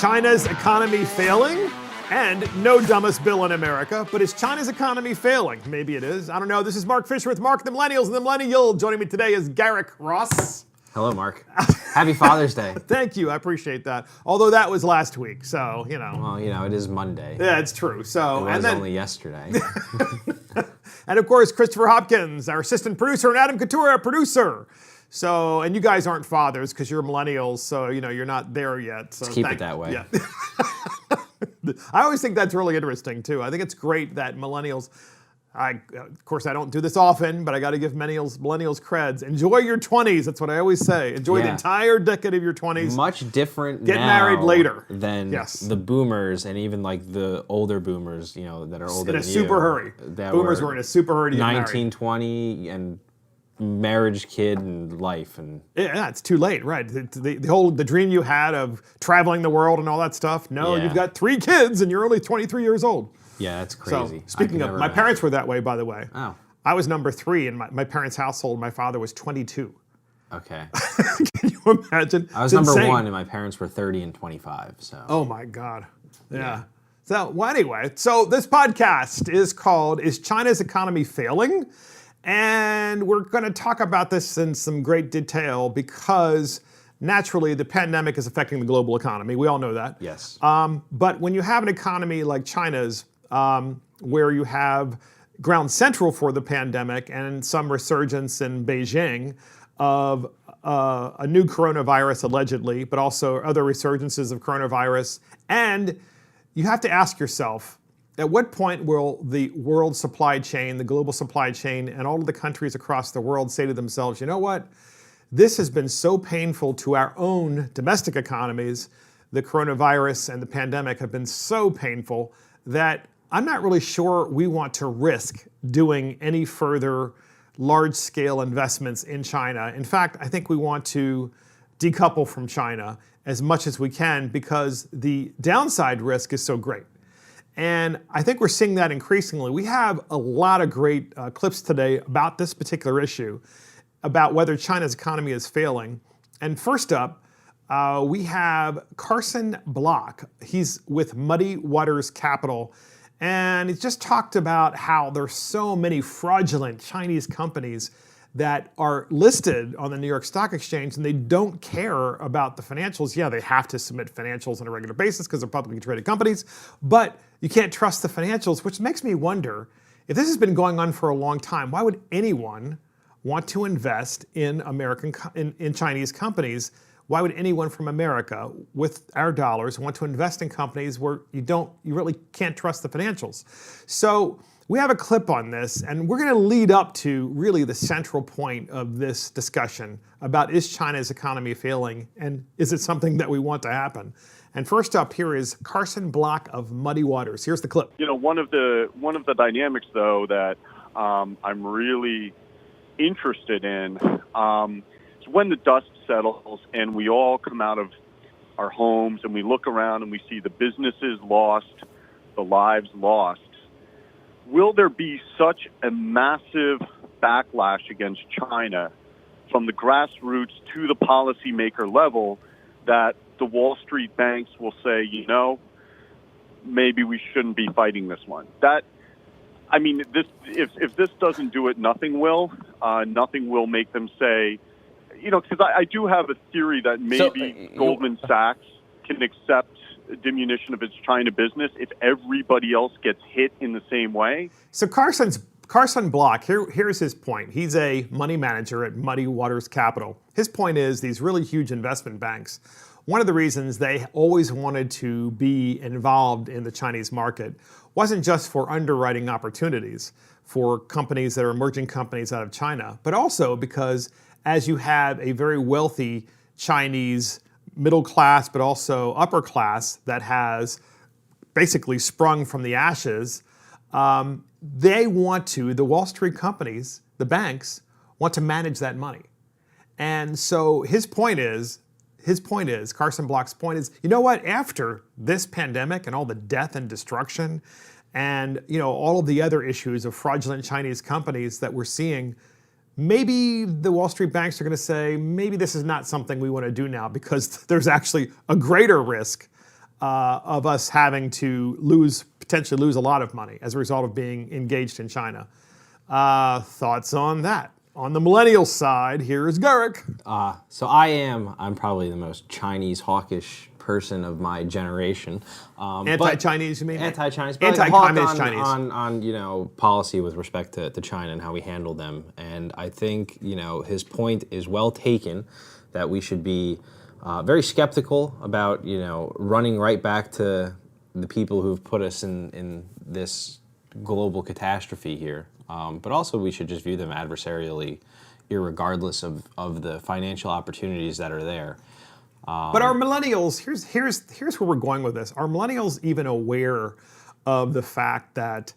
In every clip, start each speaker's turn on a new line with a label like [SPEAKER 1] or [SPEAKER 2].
[SPEAKER 1] China's economy failing? And no dumbest bill in America, but is China's economy failing? Maybe it is. I don't know. This is Mark Fisher with Mark the Millennials and the Millennial. Joining me today is Garrick Ross.
[SPEAKER 2] Hello, Mark. Happy Father's Day.
[SPEAKER 1] Thank you. I appreciate that. Although that was last week, so, you know.
[SPEAKER 2] Well, you know, it is Monday.
[SPEAKER 1] Yeah, it's true. So,
[SPEAKER 2] It was only yesterday.
[SPEAKER 1] And of course, Christopher Hopkins, our assistant producer, and Adam Couture, our producer. So, and you guys aren't fathers because you're millennials, so, you know, you're not there yet. So
[SPEAKER 2] Let's keep it that way.
[SPEAKER 1] Yeah. I always think that's really interesting, too. I think it's great that millennials, of course, I don't do this often, but I got to give millennials creds. Enjoy your 20s. That's what I always say. Enjoy the entire decade of your 20s.
[SPEAKER 2] Much different
[SPEAKER 1] Get
[SPEAKER 2] now
[SPEAKER 1] married later
[SPEAKER 2] than the boomers and even like the older boomers, you know, that are older than you.
[SPEAKER 1] In a super hurry. Boomers were in a super hurry to get married.
[SPEAKER 2] 1920 and marriage, kid, and life, and
[SPEAKER 1] yeah, it's too late, right? The dream you had of traveling the world and all that stuff. No, you've got 3 kids and you're only 23 years old.
[SPEAKER 2] Yeah, that's crazy.
[SPEAKER 1] So, speaking of, my parents were that way, by the way.
[SPEAKER 2] Oh.
[SPEAKER 1] I was number 3 in my parents' household. My father was 22.
[SPEAKER 2] Okay.
[SPEAKER 1] Can you imagine?
[SPEAKER 2] I was number 1 and my parents were 30 and 25, so.
[SPEAKER 1] Oh my God. Yeah. So, well, anyway, so this podcast is called, Is China's Economy Failing? And we're going to talk about this in some great detail because naturally the pandemic is affecting the global economy. We all know that.
[SPEAKER 2] Yes.
[SPEAKER 1] But when you have an economy like China's, where you have ground central for the pandemic and some resurgence in Beijing of a new coronavirus allegedly, but also other resurgences of coronavirus, and you have to ask yourself, at what point will the world supply chain, the global supply chain, and all of the countries across the world say to themselves, you know what? This has been so painful to our own domestic economies. The coronavirus and the pandemic have been so painful that I'm not really sure we want to risk doing any further large-scale investments in China. In fact, I think we want to decouple from China as much as we can because the downside risk is so great. And I think we're seeing that increasingly. We have a lot of great clips today about this particular issue, about whether China's economy is failing. And first up, we have Carson Block. He's with Muddy Waters Capital. And he's just talked about how there's so many fraudulent Chinese companies that are listed on the New York Stock Exchange and they don't care about the financials. Yeah, they have to submit financials on a regular basis because they're publicly traded companies, but you can't trust the financials, which makes me wonder, if this has been going on for a long time, why would anyone want to invest in in Chinese companies? Why would anyone from America with our dollars want to invest in companies where you really can't trust the financials? So we have a clip on this, and we're going to lead up to really the central point of this discussion about, is China's economy failing, and is it something that we want to happen? And first up here is Carson Block of Muddy Waters. Here's the clip.
[SPEAKER 3] You know, one of the dynamics, though, that I'm really interested in is when the dust settles and we all come out of our homes and we look around and we see the businesses lost, the lives lost. Will there be such a massive backlash against China from the grassroots to the policymaker level that the Wall Street banks will say, you know, maybe we shouldn't be fighting this one? If this doesn't do it, nothing will. Nothing will make them say, you know, because I do have a theory that maybe Goldman Sachs can accept diminution of its China business if everybody else gets hit in the same way.
[SPEAKER 1] So Carson Block, here's his point. He's a money manager at Muddy Waters Capital. His point is these really huge investment banks, one of the reasons they always wanted to be involved in the Chinese market wasn't just for underwriting opportunities for companies that are emerging companies out of China, but also because as you have a very wealthy Chinese middle class, but also upper class that has basically sprung from the ashes, they want to, the Wall Street companies, the banks, want to manage that money. And so his point is, Carson Block's point is, you know what, after this pandemic and all the death and destruction and, you know, all of the other issues of fraudulent Chinese companies that we're seeing, maybe the Wall Street banks are going to say, maybe this is not something we want to do now because there's actually a greater risk of us having to potentially lose a lot of money as a result of being engaged in China. Thoughts on that? On the millennial side, here is Garrick.
[SPEAKER 2] So I'm probably the most Chinese hawkish person of my generation.
[SPEAKER 1] Anti-Chinese, you mean?
[SPEAKER 2] Anti-Chinese, but
[SPEAKER 1] anti-communist Chinese.
[SPEAKER 2] On policy with respect to China and how we handle them. And I think his point is well taken, that we should be very skeptical about running right back to the people who've put us in this global catastrophe here. But also we should just view them adversarially, irregardless of the financial opportunities that are there.
[SPEAKER 1] But are millennials, here's where we're going with this. Are millennials even aware of the fact that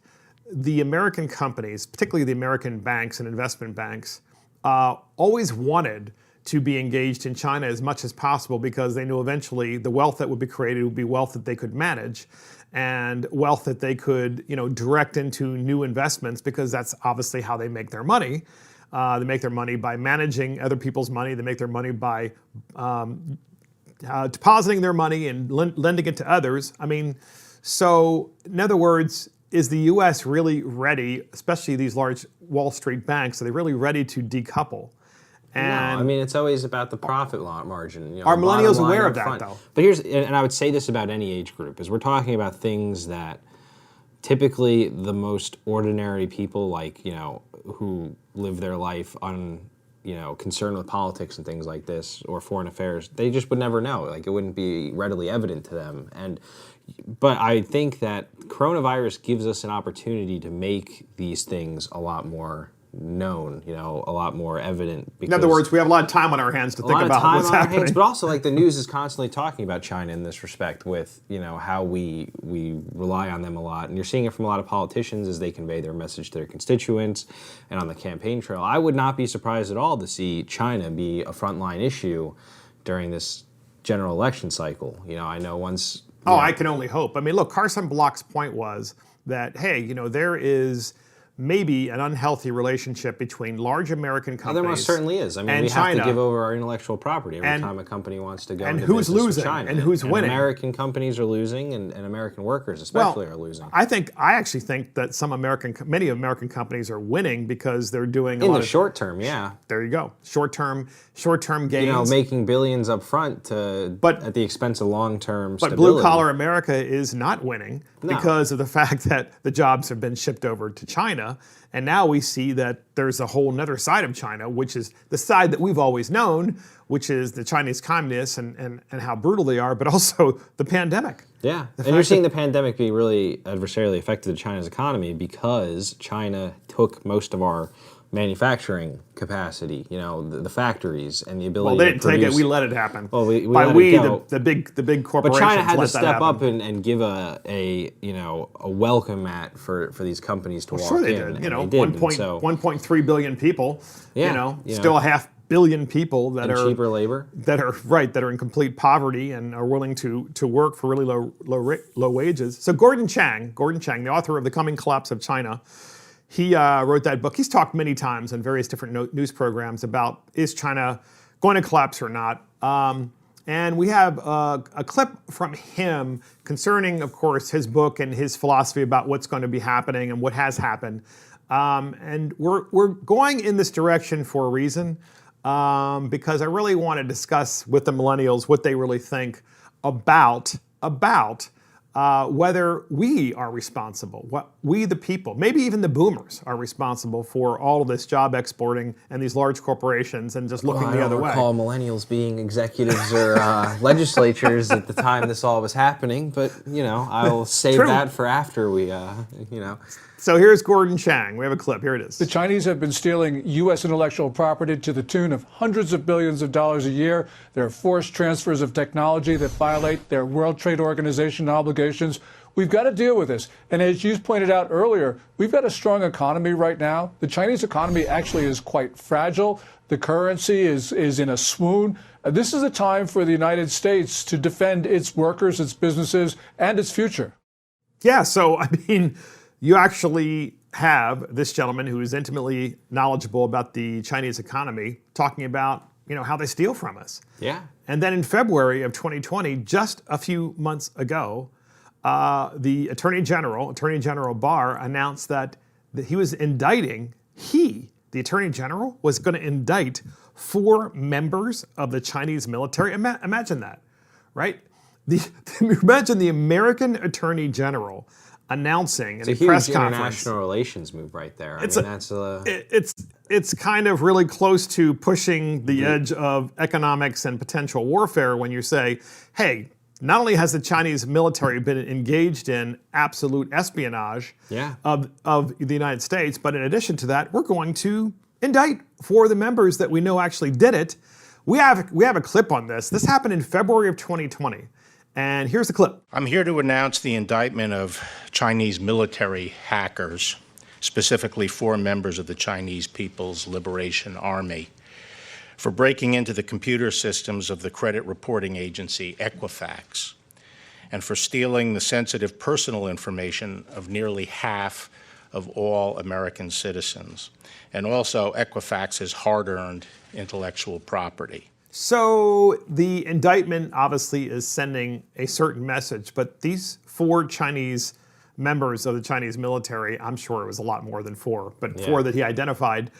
[SPEAKER 1] the American companies, particularly the American banks and investment banks, always wanted to be engaged in China as much as possible, because they knew eventually the wealth that would be created would be wealth that they could manage and wealth that they could direct into new investments, because that's obviously how they make their money. They make their money by managing other people's money. They make their money by depositing their money and lending it to others. I mean, so in other words, is the U.S. really ready, especially these large Wall Street banks, are they really ready to decouple?
[SPEAKER 2] And no, I mean, it's always about the profit margin.
[SPEAKER 1] Are millennials aware of that, though?
[SPEAKER 2] But and I would say this about any age group, is we're talking about things that typically the most ordinary people, like, who live their life concerned with politics and things like this, or foreign affairs, they just would never know. Like, it wouldn't be readily evident to them. But I think that coronavirus gives us an opportunity to make these things a lot more known, a lot more evident.
[SPEAKER 1] In other words, we have a lot of time on our hands to think about what's happening.
[SPEAKER 2] But also, like, the news is constantly talking about China in this respect, with how we rely on them a lot, and you're seeing it from a lot of politicians as they convey their message to their constituents and on the campaign trail. I would not be surprised at all to see China be a frontline issue during this general election cycle. I know once.
[SPEAKER 1] I can only hope. I mean, look, Carson Block's point was that, hey, there is maybe an unhealthy relationship between large American companies.
[SPEAKER 2] There most certainly is. I mean, we
[SPEAKER 1] China,
[SPEAKER 2] have to give over our intellectual property every time a company wants to go into
[SPEAKER 1] who's
[SPEAKER 2] business
[SPEAKER 1] losing
[SPEAKER 2] with China.
[SPEAKER 1] And who's winning.
[SPEAKER 2] American companies are losing, and American workers especially are losing.
[SPEAKER 1] I actually think that many American companies are winning, because they're doing
[SPEAKER 2] in the short term. Yeah,
[SPEAKER 1] there you go. Short term gains.
[SPEAKER 2] Making billions up front at the expense of long term stability.
[SPEAKER 1] But blue collar America is not winning because of the fact that the jobs have been shipped over to China. And now we see that there's a whole other side of China, which is the side that we've always known, which is the Chinese communists and how brutal they are, but also the pandemic.
[SPEAKER 2] Yeah, and you're seeing the pandemic be really adversarially affected China's economy, because China took most of our manufacturing capacity, the factories and the ability to produce. Well,
[SPEAKER 1] they didn't take it, we let it happen.
[SPEAKER 2] Well,
[SPEAKER 1] the big corporations.
[SPEAKER 2] But China had to step
[SPEAKER 1] happen.
[SPEAKER 2] up and give a welcome mat for these companies to walk in.
[SPEAKER 1] Sure they did. 1.3 billion people. Still a half billion people that are
[SPEAKER 2] cheaper labor,
[SPEAKER 1] that are in complete poverty and are willing to work for really low wages. So Gordon Chang, the author of The Coming Collapse of China, he wrote that book. He's talked many times on various different news programs about, is China going to collapse or not? And we have a clip from him concerning, of course, his book and his philosophy about what's going to be happening and what has happened. And we're going in this direction for a reason, because I really want to discuss with the millennials what they really think about whether we are responsible, we the people, maybe even the boomers are responsible for all of this job exporting and these large corporations and just looking the other way.
[SPEAKER 2] I don't recall millennials being executives or legislatures at the time this all was happening, but I'll save that for after we,
[SPEAKER 1] So here's Gordon Chang. We have a clip. Here it is.
[SPEAKER 4] The Chinese have been stealing U.S. intellectual property to the tune of hundreds of billions of dollars a year. There are forced transfers of technology that violate their World Trade Organization obligations. We've got to deal with this. And as you pointed out earlier, we've got a strong economy right now. The Chinese economy actually is quite fragile. The currency is in a swoon. This is a time for the United States to defend its workers, its businesses, and its future.
[SPEAKER 1] Yeah, so, I mean, you actually have this gentleman who is intimately knowledgeable about the Chinese economy talking about how they steal from us.
[SPEAKER 2] Yeah.
[SPEAKER 1] And then in February of 2020, just a few months ago, the Attorney General Barr, announced that he was indicting, the Attorney General, was going to indict 4 members of the Chinese military. Imagine that, right? Imagine the American Attorney General announcing in a press conference.
[SPEAKER 2] It's a huge international relations move right there.
[SPEAKER 1] It's kind of really close to pushing the edge of economics and potential warfare when you say, hey, not only has the Chinese military been engaged in absolute espionage of the United States, but in addition to that, we're going to indict 4 of the members that we know actually did it. We have a clip on this. This happened in February of 2020. And here's the clip.
[SPEAKER 5] I'm here to announce the indictment of Chinese military hackers, specifically 4 members of the Chinese People's Liberation Army, for breaking into the computer systems of the credit reporting agency Equifax, and for stealing the sensitive personal information of nearly half of all American citizens, and also Equifax's hard-earned intellectual property.
[SPEAKER 1] So the indictment obviously is sending a certain message, but these 4 Chinese members of the Chinese military, I'm sure it was a lot more than 4, but 4 that he identified,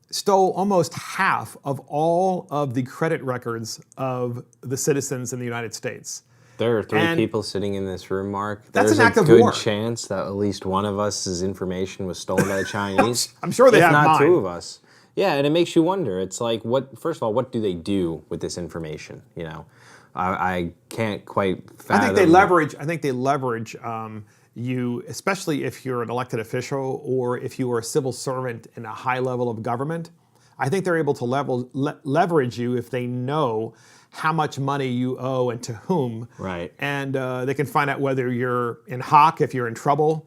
[SPEAKER 1] stole almost half of all of the credit records of the citizens in the United States.
[SPEAKER 2] There are 3 people sitting in this room, Mark.
[SPEAKER 1] That's an act of
[SPEAKER 2] war.
[SPEAKER 1] war.
[SPEAKER 2] There's a good chance that at least one of us' information was stolen by the Chinese.
[SPEAKER 1] I'm sure they have
[SPEAKER 2] if not
[SPEAKER 1] mine.
[SPEAKER 2] 2 of us. Yeah, and it makes you wonder. It's like, first of all, what do they do with this information? I can't quite fathom.
[SPEAKER 1] I think they leverage you, especially if you're an elected official or if you are a civil servant in a high level of government. I think they're able to leverage you if they know how much money you owe and to whom.
[SPEAKER 2] Right.
[SPEAKER 1] And they can find out whether you're in hock, if you're in trouble,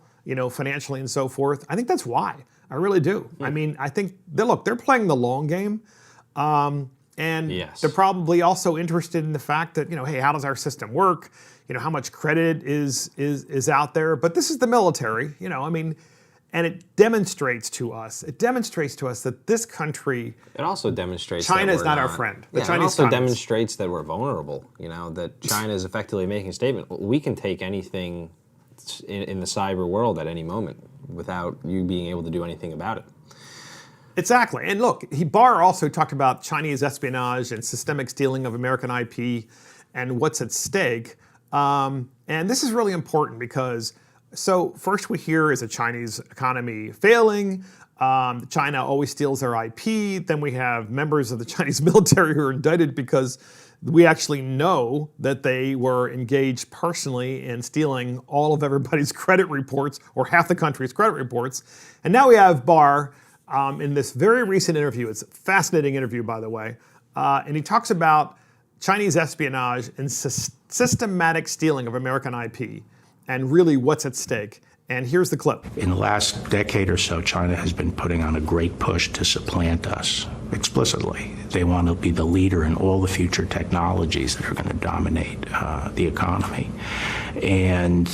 [SPEAKER 1] financially and so forth. I think that's why. I really do. I mean, I think they're playing the long game, and they're probably also interested in the fact that hey, how does our system work? How much credit is out there? But this is the military, and it demonstrates to us that this country.
[SPEAKER 2] It also demonstrates
[SPEAKER 1] China
[SPEAKER 2] that
[SPEAKER 1] is not our friend. The
[SPEAKER 2] Chinese
[SPEAKER 1] Chinese
[SPEAKER 2] also
[SPEAKER 1] communists.
[SPEAKER 2] demonstrates that we're vulnerable. That China is effectively making a statement. We can take anything in the cyber world at any moment without you being able to do anything about it.
[SPEAKER 1] Exactly. And look, Barr also talked about Chinese espionage and systemic stealing of American IP and what's at stake. And this is really important because, first we hear is the Chinese economy failing. China always steals their IP. Then we have members of the Chinese military who are indicted because we actually know that they were engaged personally in stealing all of everybody's credit reports, or half the country's credit reports. And now we have Barr in this very recent interview. It's a fascinating interview, by the way. And he talks about Chinese espionage and systematic stealing of American IP and really what's at stake. And here's the clip.
[SPEAKER 5] In the last decade or so, China has been putting on a great push to supplant us explicitly. They want to be the leader in all the future technologies that are going to dominate the economy. And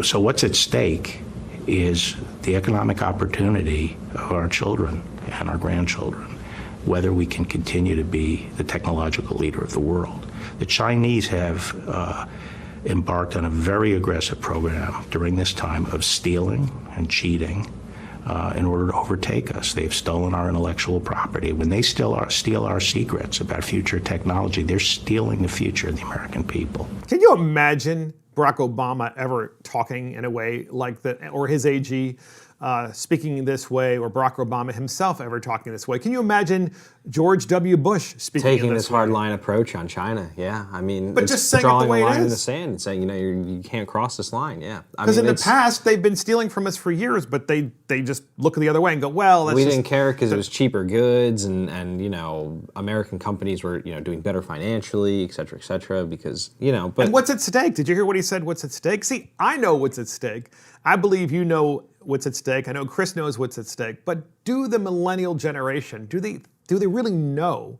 [SPEAKER 5] so what's at stake is the economic opportunity of our children and our grandchildren, whether we can continue to be the technological leader of the world. The Chinese have embarked on a very aggressive program during this time of stealing and cheating in order to overtake us. They've stolen our intellectual property. When they steal our secrets about future technology, they're stealing the future of the American people.
[SPEAKER 1] Can you imagine Barack Obama ever talking in a way like that, or his AG speaking this way, or Barack Obama himself ever talking this way? Can you imagine George W. Bush speaking
[SPEAKER 2] taking
[SPEAKER 1] in
[SPEAKER 2] this hardline approach on China? Yeah, I mean,
[SPEAKER 1] but
[SPEAKER 2] it's
[SPEAKER 1] just saying
[SPEAKER 2] drawing
[SPEAKER 1] it the way
[SPEAKER 2] a line
[SPEAKER 1] it is
[SPEAKER 2] in the sand and saying, you can't cross this line. Yeah,
[SPEAKER 1] because in the past they've been stealing from us for years, but they just look the other way and go, well, that's
[SPEAKER 2] we didn't care because it was cheaper goods, and American companies were doing better financially, et cetera, because But
[SPEAKER 1] and what's at stake? Did you hear what he said? What's at stake? See, I know what's at stake. I believe you know what's at stake. I know Chris knows what's at stake. But do the millennial generation, do they really know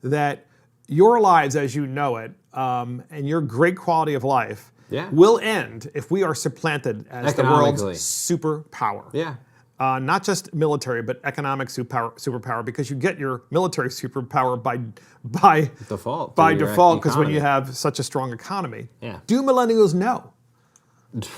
[SPEAKER 1] that your lives as you know it and your great quality of life will end if we are supplanted as the world's superpower?
[SPEAKER 2] Yeah.
[SPEAKER 1] not just military, but economic superpower, because you get your military superpower by
[SPEAKER 2] Default.
[SPEAKER 1] By
[SPEAKER 2] to your
[SPEAKER 1] default, because when
[SPEAKER 2] economy.
[SPEAKER 1] you have such a strong economy.
[SPEAKER 2] Yeah.
[SPEAKER 1] Do millennials know?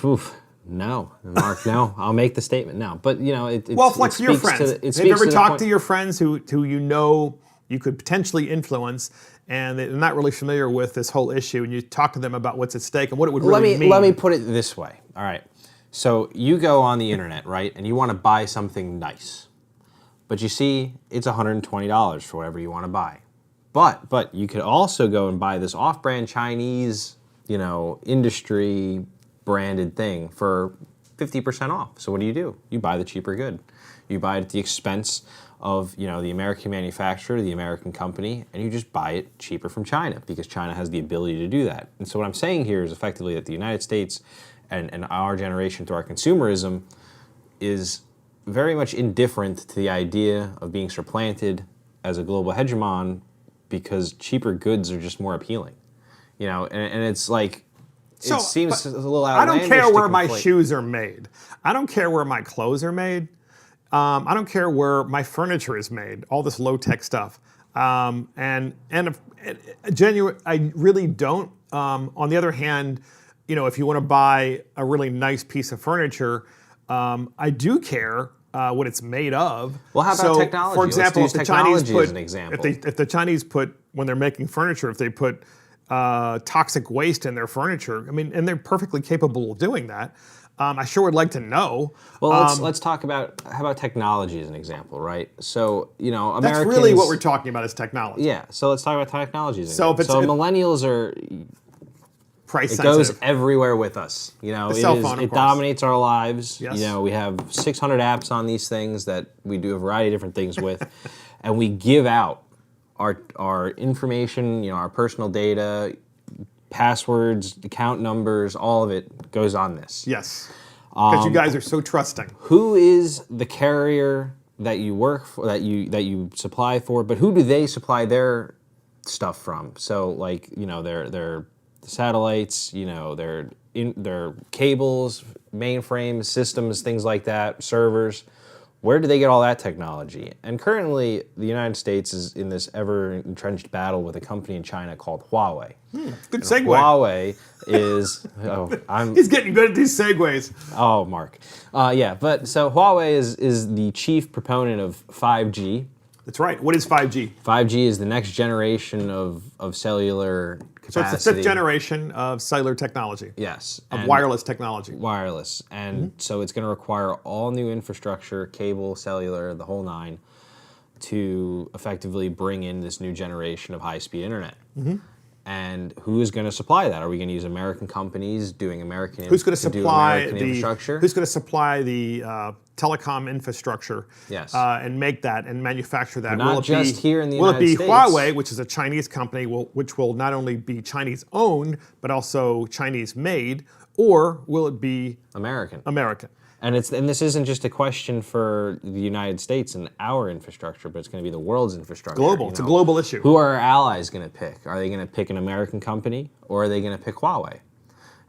[SPEAKER 2] Oof, no, Mark, no. I'll make the statement now. But,
[SPEAKER 1] Well, flex
[SPEAKER 2] it
[SPEAKER 1] your
[SPEAKER 2] speaks
[SPEAKER 1] friends.
[SPEAKER 2] to, it
[SPEAKER 1] Have
[SPEAKER 2] speaks
[SPEAKER 1] you ever
[SPEAKER 2] to the
[SPEAKER 1] talked
[SPEAKER 2] point-
[SPEAKER 1] to your friends who you know you could potentially influence, and they're not really familiar with this whole issue, and you talk to them about what's at stake and what it would really mean?
[SPEAKER 2] Let me put it this way. All right. So you go on the internet, right, and you want to buy something nice, but you see it's $120 for whatever you want to buy. But you could also go and buy this off-brand Chinese, industry branded thing for 50% off. So what do? You buy the cheaper good. You buy it at the expense of the American manufacturer, the American company, and you just buy it cheaper from China because China has the ability to do that. And so what I'm saying here is effectively that the United States and our generation through our consumerism is very much indifferent to the idea of being supplanted as a global hegemon because cheaper goods are just more appealing. And it's like, it seems a little outlandish.
[SPEAKER 1] I don't care where my
[SPEAKER 2] conflate.
[SPEAKER 1] shoes are made. I don't care where my clothes are made. I don't care where my furniture is made. All this low-tech stuff. And genuine, I really don't. On the other hand, if you want to buy a really nice piece of furniture, I do care what it's made of.
[SPEAKER 2] Well, how about technology?
[SPEAKER 1] For example,
[SPEAKER 2] Let's use technology as an example.
[SPEAKER 1] If the Chinese put, when they're making furniture, if they put toxic waste in their furniture, and they're perfectly capable of doing that. I sure would like to know.
[SPEAKER 2] Well, let's talk about, how about technology as an example, right? So, Americans...
[SPEAKER 1] That's really what we're talking about is technology.
[SPEAKER 2] Yeah, so let's talk about technology as an
[SPEAKER 1] So
[SPEAKER 2] example.
[SPEAKER 1] if it's-
[SPEAKER 2] millennials are...
[SPEAKER 1] Price
[SPEAKER 2] It
[SPEAKER 1] sensitive.
[SPEAKER 2] goes everywhere with us.
[SPEAKER 1] cell phone, of
[SPEAKER 2] it
[SPEAKER 1] course.
[SPEAKER 2] dominates our lives.
[SPEAKER 1] Yes.
[SPEAKER 2] We have 600 apps on these things that we do a variety of different things with, and we give out our information, our personal data, passwords, account numbers, all of it goes on this.
[SPEAKER 1] Yes. Because you guys are so trusting.
[SPEAKER 2] Who is the carrier that you work for, that you supply for? But who do they supply their stuff from? So, their satellites, their cables, mainframes, systems, things like that, servers. Where do they get all that technology? And currently, the United States is in this ever-entrenched battle with a company in China called Huawei.
[SPEAKER 1] Good segue.
[SPEAKER 2] Huawei is...
[SPEAKER 1] He's getting good at these segues.
[SPEAKER 2] Oh, Mark. But so Huawei is the chief proponent of 5G.
[SPEAKER 1] That's right. What is 5G?
[SPEAKER 2] 5G is the next generation of cellular capacity.
[SPEAKER 1] So it's the fifth generation of cellular technology.
[SPEAKER 2] Yes.
[SPEAKER 1] Of
[SPEAKER 2] and
[SPEAKER 1] wireless technology.
[SPEAKER 2] wireless. And so it's going to require all new infrastructure, cable, cellular, the whole nine, to effectively bring in this new generation of high-speed internet. And who is going to supply that? Are we going to use American companies doing American
[SPEAKER 1] Who's going to supply
[SPEAKER 2] American infrastructure?
[SPEAKER 1] Who's going to supply the telecom infrastructure?
[SPEAKER 2] Yes.
[SPEAKER 1] And make that and manufacture that?
[SPEAKER 2] But not just here in the
[SPEAKER 1] Will it be
[SPEAKER 2] United States.
[SPEAKER 1] Huawei, which is a Chinese company, which will not only be Chinese owned but also Chinese made, or will it be
[SPEAKER 2] American.
[SPEAKER 1] American?
[SPEAKER 2] And this isn't just a question for the United States and our infrastructure, but it's going to be the world's infrastructure.
[SPEAKER 1] Global. It's a global issue.
[SPEAKER 2] Who are our allies going to pick? Are they going to pick an American company, or are they going to pick Huawei?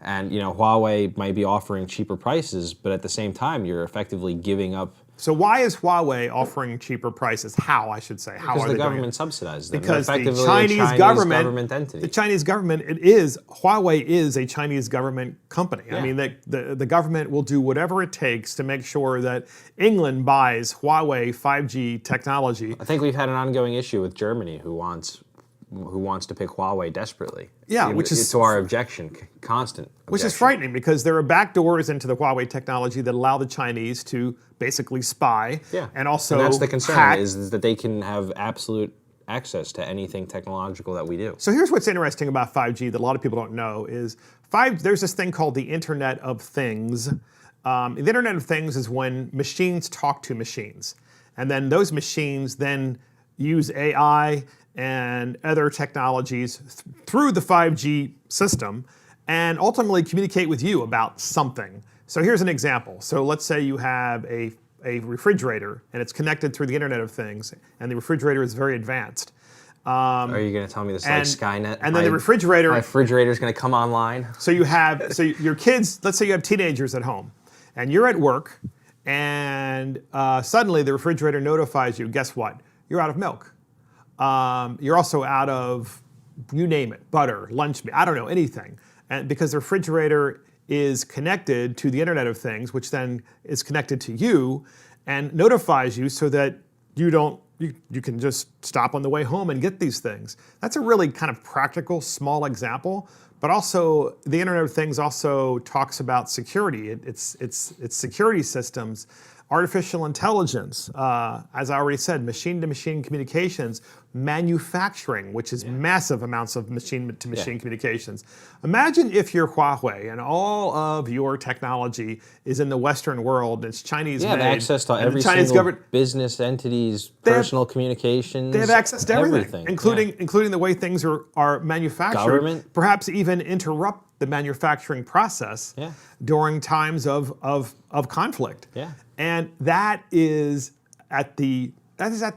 [SPEAKER 2] And Huawei might be offering cheaper prices, but at the same time, you're effectively giving up.
[SPEAKER 1] So why is Huawei offering cheaper prices? How, I should say? How
[SPEAKER 2] Because
[SPEAKER 1] are
[SPEAKER 2] the
[SPEAKER 1] they doing
[SPEAKER 2] government
[SPEAKER 1] it?
[SPEAKER 2] subsidizes them.
[SPEAKER 1] Because
[SPEAKER 2] They're
[SPEAKER 1] the
[SPEAKER 2] effectively
[SPEAKER 1] Chinese
[SPEAKER 2] a
[SPEAKER 1] government
[SPEAKER 2] entity.
[SPEAKER 1] The Chinese government, Huawei is a Chinese government company.
[SPEAKER 2] Yeah.
[SPEAKER 1] I mean, the government will do whatever it takes to make sure that England buys Huawei 5G technology.
[SPEAKER 2] I think we've had an ongoing issue with Germany, who wants to pick Huawei desperately.
[SPEAKER 1] Yeah, which is
[SPEAKER 2] to our objection, constant.
[SPEAKER 1] Which is
[SPEAKER 2] objection.
[SPEAKER 1] frightening because there are backdoors into the Huawei technology that allow the Chinese to basically spy and also
[SPEAKER 2] and that's the concern
[SPEAKER 1] hack.
[SPEAKER 2] is that they can have absolute access to anything technological that we do.
[SPEAKER 1] So here's what's interesting about 5G that a lot of people don't know is there's this thing called the Internet of Things. The Internet of Things is when machines talk to machines. And then those machines then use AI and other technologies through the 5G system and ultimately communicate with you about something. So here's an example. So let's say you have a refrigerator and it's connected through the Internet of Things and the refrigerator is very advanced.
[SPEAKER 2] Are you going to tell me this is like Skynet?
[SPEAKER 1] And then the refrigerator...
[SPEAKER 2] My refrigerator's going to come online?
[SPEAKER 1] So your kids, let's say you have teenagers at home and you're at work and suddenly the refrigerator notifies you, guess what? You're out of milk. You're also out of, you name it, butter, lunch meat, I don't know, anything. And because the refrigerator is connected to the Internet of Things, which then is connected to you and notifies you so that you can just stop on the way home and get these things. That's a really kind of practical, small example, but also the Internet of Things also talks about security. It's security systems, artificial intelligence, as I already said, machine-to-machine communications, manufacturing, which is massive amounts of machine-to-machine communications. Imagine if you're Huawei and all of your technology is in the Western world, it's Chinese made.
[SPEAKER 2] They have access to every single business entity's personal communications.
[SPEAKER 1] They have access to everything. Including the way things are manufactured.
[SPEAKER 2] Government.
[SPEAKER 1] Perhaps even interrupt the manufacturing process during times of conflict.
[SPEAKER 2] Yeah.
[SPEAKER 1] And that is at the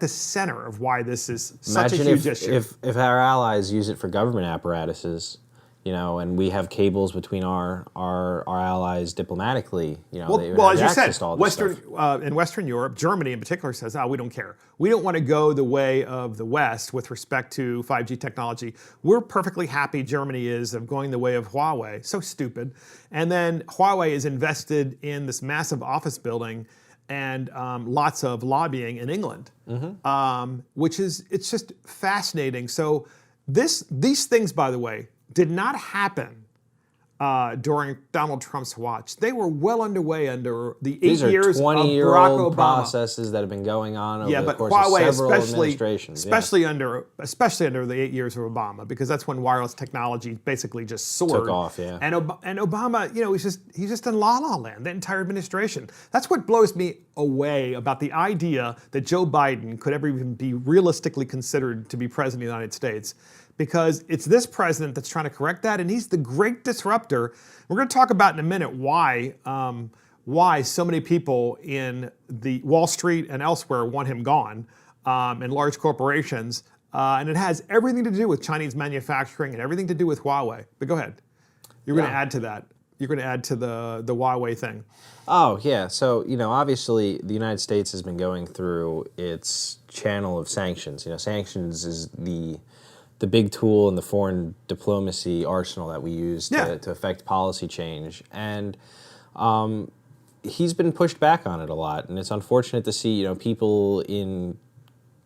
[SPEAKER 1] center of why this is such a huge issue.
[SPEAKER 2] If our allies use it for government apparatuses, and we have cables between our allies diplomatically,
[SPEAKER 1] well, as you said,
[SPEAKER 2] stuff.
[SPEAKER 1] In Western Europe, Germany in particular says, we don't care. We don't want to go the way of the West with respect to 5G technology. We're perfectly happy, Germany is, of going the way of Huawei. So stupid. And then Huawei is invested in this massive office building and lots of lobbying in England, it's just fascinating. So these things, by the way, did not happen during Donald Trump's watch. They were well underway under the 8 years of Barack Obama.
[SPEAKER 2] These are 20-year-old processes that have been going on over the course
[SPEAKER 1] Huawei
[SPEAKER 2] of several administrations.
[SPEAKER 1] Especially under the 8 years of Obama, because that's when wireless technology basically just soared.
[SPEAKER 2] Took off, yeah.
[SPEAKER 1] And Obama, he's just in la-la land, the entire administration. That's what blows me away about the idea that Joe Biden could ever even be realistically considered to be president of the United States. Because it's this president that's trying to correct that, and he's the great disruptor. We're going to talk about in a minute why so many people in the Wall Street and elsewhere want him gone, and large corporations, and it has everything to do with Chinese manufacturing and everything to do with Huawei. But go ahead. You're going to add to that. You're going to add to the Huawei thing.
[SPEAKER 2] Oh, yeah. So, obviously the United States has been going through its channel of sanctions. Sanctions is the big tool in the foreign diplomacy arsenal that we use to affect policy change. And he's been pushed back on it a lot. And it's unfortunate to see, people in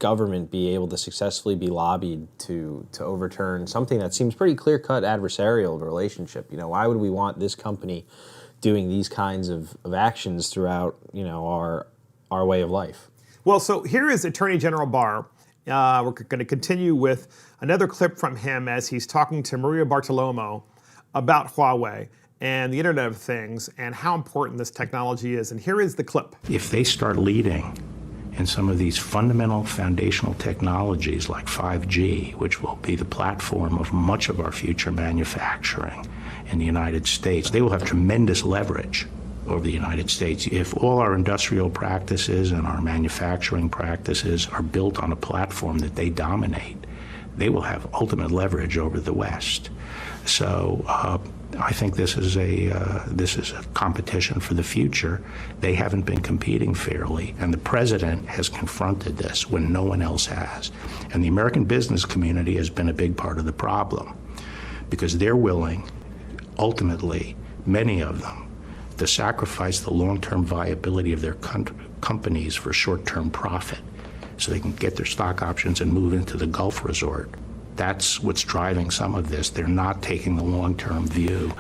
[SPEAKER 2] government be able to successfully be lobbied to overturn something that seems pretty clear-cut adversarial relationship. Why would we want this company doing these kinds of actions throughout, our way of life?
[SPEAKER 1] Well, so here is Attorney General Barr. We're going to continue with another clip from him as he's talking to Maria Bartiromo about Huawei and the Internet of Things and how important this technology is. And here is the clip.
[SPEAKER 5] If they start leading in some of these fundamental foundational technologies like 5G, which will be the platform of much of our future manufacturing in the United States, they will have tremendous leverage over the United States. If all our industrial practices and our manufacturing practices are built on a platform that they dominate, they will have ultimate leverage over the West. So I think this is a competition for the future. They haven't been competing fairly, and the president has confronted this when no one else has. And the American business community has been a big part of the problem, because they're willing, ultimately, many of them, to sacrifice the long-term viability of their companies for short-term profit so they can get their stock options and move into the Gulf resort. That's what's driving some of this. They're not taking the long-term view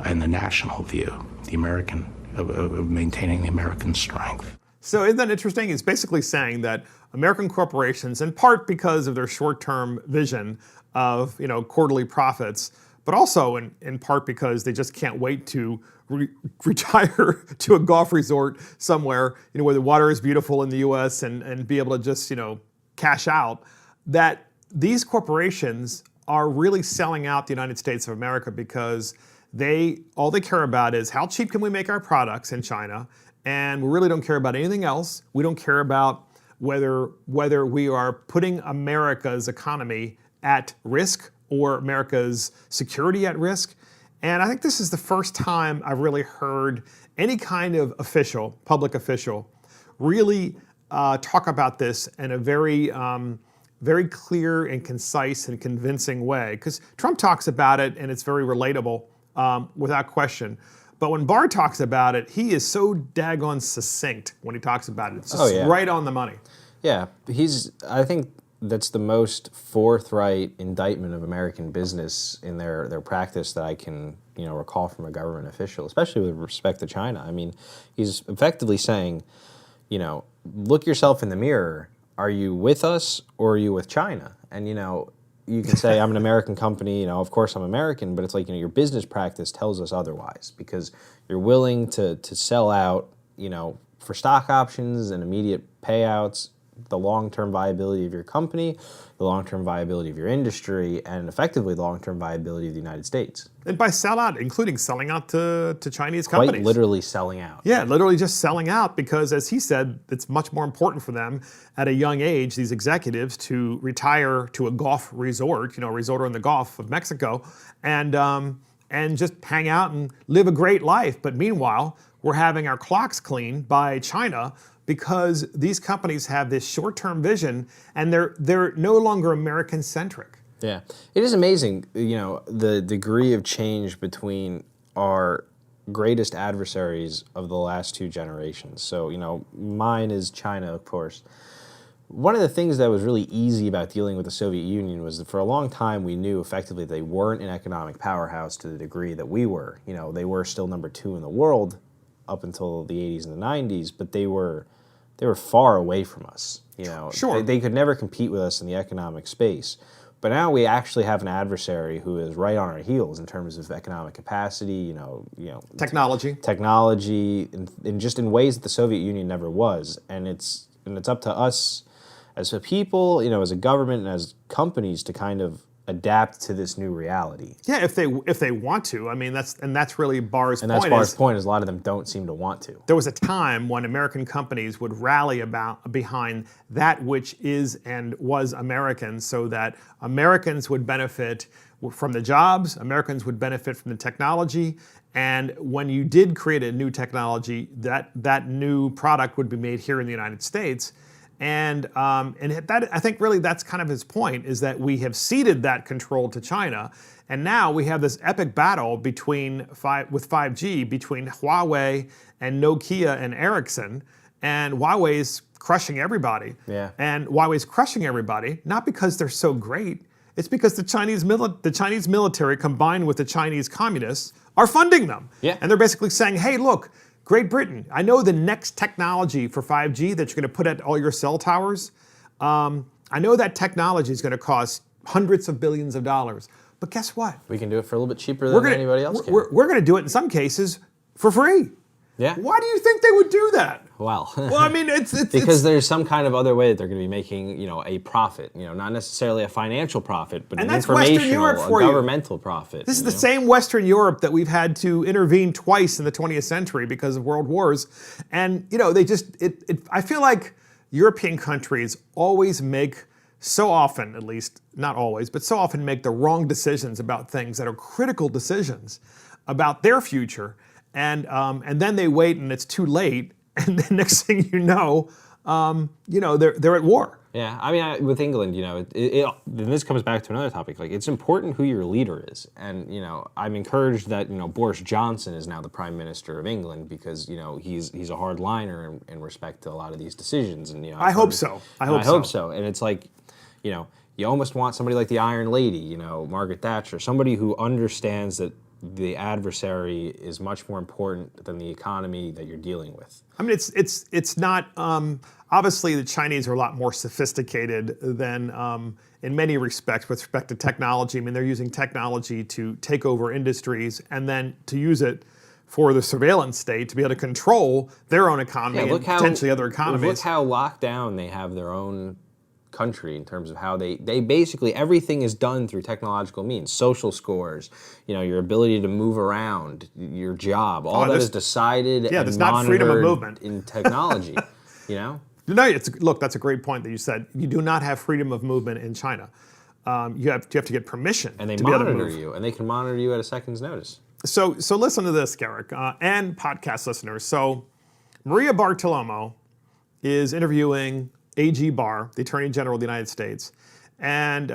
[SPEAKER 5] and the national view, the American, of maintaining the American strength.
[SPEAKER 1] So isn't that interesting? He's basically saying that American corporations, in part because of their short-term vision of quarterly profits, but also in part because they just can't wait to retire to a Gulf resort somewhere, where the water is beautiful in the U.S. and be able to just, cash out, that these corporations are really selling out the United States of America because all they care about is how cheap can we make our products in China, and we really don't care about anything else. We don't care about whether we are putting America's economy at risk or America's security at risk. And I think this is the first time I've really heard any kind of official, public official, really talk about this in a very clear and concise and convincing way. Because Trump talks about it and it's very relatable, without question. But when Barr talks about it, he is so daggone succinct when he talks about it. It's just right on the money.
[SPEAKER 2] Yeah, I think that's the most forthright indictment of American business in their practice that I can recall from a government official, especially with respect to China. I mean, he's effectively saying, look yourself in the mirror. Are you with us or are you with China? And you can say I'm an American company. Of course I'm American, but it's like your business practice tells us otherwise because you're willing to sell out, for stock options and immediate payouts, the long-term viability of your company, the long-term viability of your industry, and effectively the long-term viability of the United States.
[SPEAKER 1] And by sell out, including selling out to Chinese companies.
[SPEAKER 2] Quite literally selling out.
[SPEAKER 1] Yeah, literally just selling out because, as he said, it's much more important for them at a young age, these executives, to retire to a golf resort, resort in the Gulf of Mexico, and just hang out and live a great life. But meanwhile, we're having our clocks cleaned by China because these companies have this short-term vision and they're no longer American-centric.
[SPEAKER 2] Yeah, it is amazing, the degree of change between our greatest adversaries of the last two generations. So, mine is China, of course. One of the things that was really easy about dealing with the Soviet Union was that for a long time we knew effectively they weren't an economic powerhouse to the degree that we were. They were still number 2 in the world up until the 80s and the 90s, but they were far away from us.
[SPEAKER 1] Sure.
[SPEAKER 2] They could never compete with us in the economic space. But now we actually have an adversary who is right on our heels in terms of economic capacity,
[SPEAKER 1] technology,
[SPEAKER 2] and just in ways that the Soviet Union never was. And it's up to us as a people, as a government and as companies to kind of adapt to this new reality.
[SPEAKER 1] Yeah, if they want to. I mean, that's really Barr's point.
[SPEAKER 2] And that's Barr's point is a lot of them don't seem to want to.
[SPEAKER 1] There was a time when American companies would rally behind that which is and was American, so that Americans would benefit from the jobs, Americans would benefit from the technology, and when you did create a new technology, that new product would be made here in the United States. And that, I think really that's kind of his point, is that we have ceded that control to China. And now we have this epic battle with 5G between Huawei and Nokia and Ericsson. And Huawei's crushing everybody.
[SPEAKER 2] Yeah.
[SPEAKER 1] And Huawei's crushing everybody, not because they're so great. It's because the Chinese military combined with the Chinese communists are funding them.
[SPEAKER 2] Yeah.
[SPEAKER 1] And they're basically saying, hey, look, Great Britain, I know the next technology for 5G that you're going to put at all your cell towers, I know that technology is going to cost hundreds of billions of dollars. But guess what?
[SPEAKER 2] We can do it for a little bit cheaper than anybody else can.
[SPEAKER 1] We're going to do it in some cases for free.
[SPEAKER 2] Yeah.
[SPEAKER 1] Why do you think they would do that?
[SPEAKER 2] Well, because there's some kind of other way that they're going to be making, a profit. Not necessarily a financial profit, but an informational, a governmental profit.
[SPEAKER 1] This is the same Western Europe that we've had to intervene twice in the 20th century because of world wars, and I feel like European countries always make, so often, at least not always, but so often make the wrong decisions about things that are critical decisions about their future. And then they wait, and it's too late. And the next thing you know, they're at war.
[SPEAKER 2] Yeah, I mean, with England, and this comes back to another topic. Like, it's important who your leader is, and I'm encouraged that Boris Johnson is now the Prime Minister of England because he's a hardliner in respect to a lot of these decisions, and
[SPEAKER 1] I hope so. I hope so.
[SPEAKER 2] And it's like, you almost want somebody like the Iron Lady, Margaret Thatcher, somebody who understands that the adversary is much more important than the economy that you're dealing with.
[SPEAKER 1] I mean, it's not, obviously the Chinese are a lot more sophisticated than in many respects with respect to technology. I mean, they're using technology to take over industries and then to use it for the surveillance state to be able to control their own economy and potentially other economies.
[SPEAKER 2] Look how locked down they have their own country in terms of how they basically, everything is done through technological means. Social scores, your ability to move around, your job, all that is decided and
[SPEAKER 1] there's not freedom of movement
[SPEAKER 2] in technology,
[SPEAKER 1] No, look, that's a great point that you said. You do not have freedom of movement in China. You have to get permission.
[SPEAKER 2] And they
[SPEAKER 1] to be able to
[SPEAKER 2] monitor
[SPEAKER 1] move.
[SPEAKER 2] you, and they can monitor you at a second's notice.
[SPEAKER 1] So listen to this, Garrick, and podcast listeners. So Maria Bartiromo is interviewing A.G. Barr, the Attorney General of the United States. And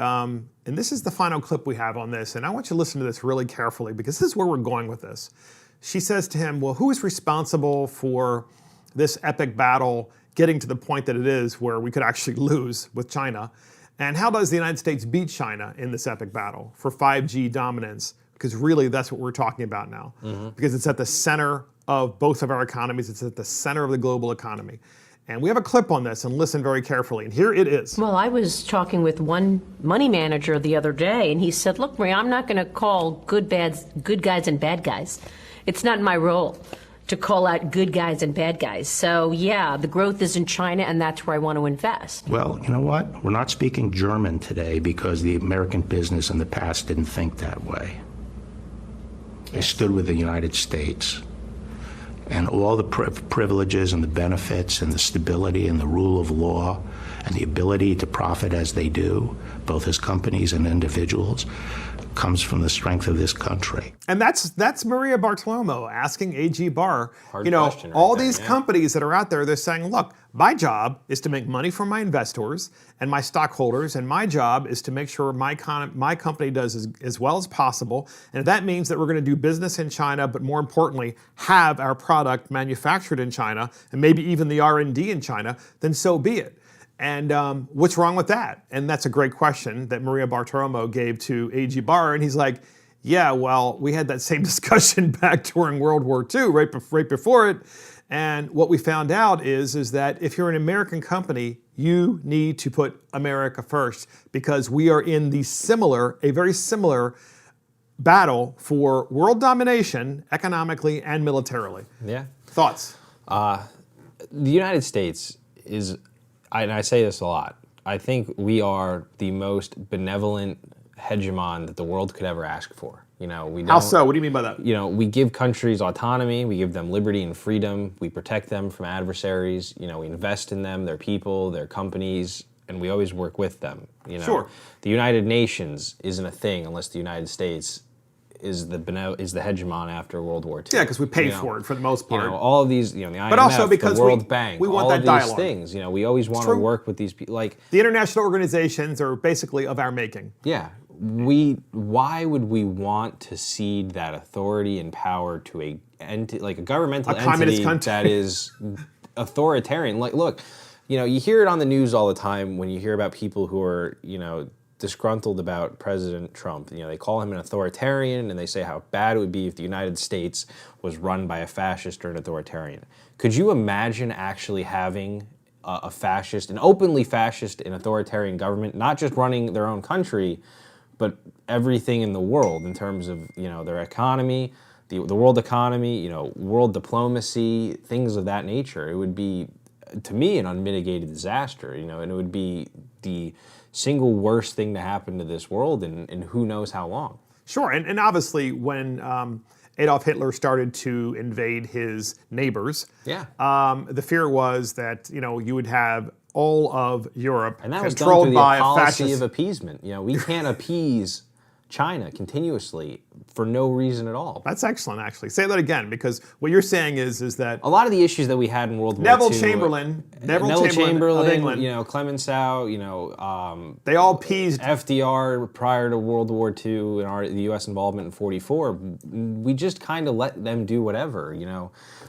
[SPEAKER 1] this is the final clip we have on this. And I want you to listen to this really carefully because this is where we're going with this. She says to him, well, who is responsible for this epic battle getting to the point that it is where we could actually lose with China? And how does the United States beat China in this epic battle for 5G dominance? Because really that's what we're talking about now. Because it's at the center of both of our economies. It's at the center of the global economy. And we have a clip on this, and listen very carefully. And here it is.
[SPEAKER 6] Well, I was talking with one money manager the other day, and he said, look, Maria, I'm not going to call good guys and bad guys. It's not my role to call out good guys and bad guys. So, yeah, the growth is in China, and that's where I want to invest.
[SPEAKER 5] Well, you know what? We're not speaking German today because the American business in the past didn't think that way. They stood with the United States. And all the privileges and the benefits and the stability and the rule of law and the ability to profit as they do, both as companies and individuals, comes from the strength of this country.
[SPEAKER 1] And that's Maria Bartiromo asking A.G. Barr,
[SPEAKER 2] Hard question right
[SPEAKER 1] all
[SPEAKER 2] there,
[SPEAKER 1] these
[SPEAKER 2] yeah.
[SPEAKER 1] companies that are out there, they're saying, look, my job is to make money for my investors and my stockholders, and my job is to make sure my company does as well as possible. And if that means that we're going to do business in China, but more importantly, have our product manufactured in China, and maybe even the R&D in China, then so be it. And what's wrong with that? And that's a great question that Maria Bartiromo gave to A.G. Barr. And he's like, yeah, well, we had that same discussion back during World War II, right before it. And what we found out is that if you're an American company, you need to put America first because we are in a very similar battle for world domination economically and militarily.
[SPEAKER 2] Yeah.
[SPEAKER 1] Thoughts?
[SPEAKER 2] The United States is, and I say this a lot, I think we are the most benevolent hegemon that the world could ever ask for. We don't,
[SPEAKER 1] How so? What do you mean by that?
[SPEAKER 2] We give countries autonomy, we give them liberty and freedom, we protect them from adversaries, we invest in them, their people, their companies, and we always work with them.
[SPEAKER 1] Sure.
[SPEAKER 2] The United Nations isn't a thing unless the United States is the hegemon after World War II.
[SPEAKER 1] Yeah, because we pay for it for the most part.
[SPEAKER 2] All of these, the IMF,
[SPEAKER 1] but also because
[SPEAKER 2] the World Bank,
[SPEAKER 1] we want
[SPEAKER 2] all
[SPEAKER 1] that
[SPEAKER 2] of
[SPEAKER 1] dialogue.
[SPEAKER 2] these things. We always want to work with these people. Like
[SPEAKER 1] the international organizations are basically of our making.
[SPEAKER 2] Yeah, why would we want to cede that authority and power to a governmental entity that is authoritarian? Like, look, you hear it on the news all the time when you hear about people who are, disgruntled about President Trump. They call him an authoritarian and they say how bad it would be if the United States was run by a fascist or an authoritarian. Could you imagine actually having a fascist, an openly fascist and authoritarian government, not just running their own country, but everything in the world in terms of, their economy, the world economy, world diplomacy, things of that nature? It would be, to me, an unmitigated disaster, and it would be the single worst thing to happen to this world in who knows how long.
[SPEAKER 1] Sure, and obviously when Adolf Hitler started to invade his neighbors, the fear was that, you would have all of Europe
[SPEAKER 2] and that was
[SPEAKER 1] controlled
[SPEAKER 2] done through
[SPEAKER 1] by
[SPEAKER 2] the policy
[SPEAKER 1] a fascist
[SPEAKER 2] of appeasement. We can't appease China continuously for no reason at all.
[SPEAKER 1] That's excellent, actually. Say that again, because what you're saying is that
[SPEAKER 2] a lot of the issues that we had in World War II.
[SPEAKER 1] Neville Chamberlain of England,
[SPEAKER 2] Clemenceau,
[SPEAKER 1] they all appeased
[SPEAKER 2] FDR prior to World War II and the U.S. involvement in '44. We just kind of let them do whatever,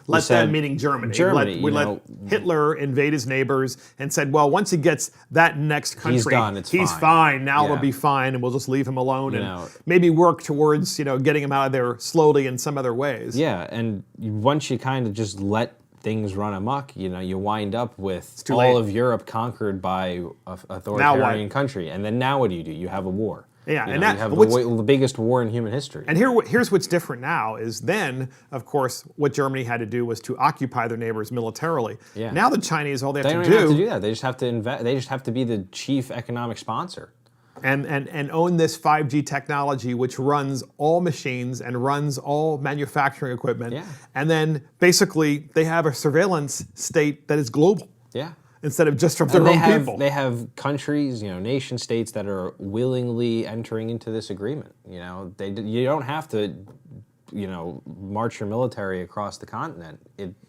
[SPEAKER 1] Let them, meaning Germany. We let Hitler invade his neighbors and said, well, once he gets that next country,
[SPEAKER 2] he's done.
[SPEAKER 1] He's fine. Now it'll be fine, and we'll just leave him alone and maybe work towards, getting him out of there slowly in some other ways.
[SPEAKER 2] Yeah, and once you kind of just let things run amok, you wind up with all of Europe conquered by an authoritarian country. And then now what do? You have a war.
[SPEAKER 1] Yeah,
[SPEAKER 2] you have the biggest war in human history.
[SPEAKER 1] And here's what's different now is then, of course, what Germany had to do was to occupy their neighbors militarily.
[SPEAKER 2] Yeah.
[SPEAKER 1] Now the Chinese, all they have
[SPEAKER 2] don't
[SPEAKER 1] to do...
[SPEAKER 2] have to do that. They just have to invest. They just have to be the chief economic sponsor.
[SPEAKER 1] And own this 5G technology, which runs all machines and runs all manufacturing equipment.
[SPEAKER 2] Yeah.
[SPEAKER 1] And then basically they have a surveillance state that is global.
[SPEAKER 2] Yeah.
[SPEAKER 1] Instead of just from their own people.
[SPEAKER 2] They have countries, nation states that are willingly entering into this agreement. You don't have to march your military across the continent.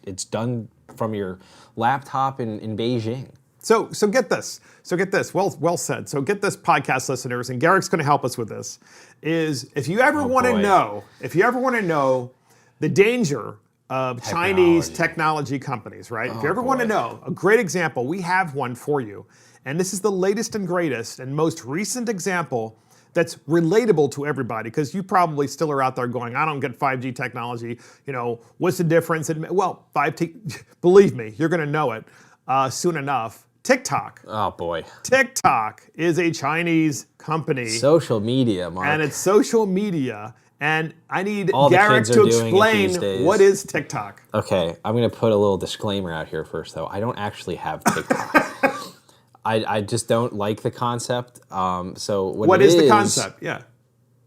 [SPEAKER 2] It's done from your laptop in Beijing.
[SPEAKER 1] So get this. Well said. So get this, podcast listeners, and Garrick's going to help us with this. Is if you ever want to know the danger of Chinese technology companies, right? If you ever want to know, a great example, we have one for you. And this is the latest and greatest and most recent example that's relatable to everybody, because you probably still are out there going, I don't get 5G technology. What's the difference? Well, 5G, believe me, you're going to know it soon enough. TikTok.
[SPEAKER 2] Oh boy.
[SPEAKER 1] TikTok is a Chinese company.
[SPEAKER 2] Social media, Mark.
[SPEAKER 1] And it's social media. And I need
[SPEAKER 2] All
[SPEAKER 1] Garrick
[SPEAKER 2] the kids
[SPEAKER 1] to
[SPEAKER 2] are doing it these
[SPEAKER 1] explain
[SPEAKER 2] days.
[SPEAKER 1] what is TikTok.
[SPEAKER 2] Okay, I'm going to put a little disclaimer out here first, though. I don't actually have TikTok. I just don't like the concept. So what
[SPEAKER 1] is the concept? Yeah.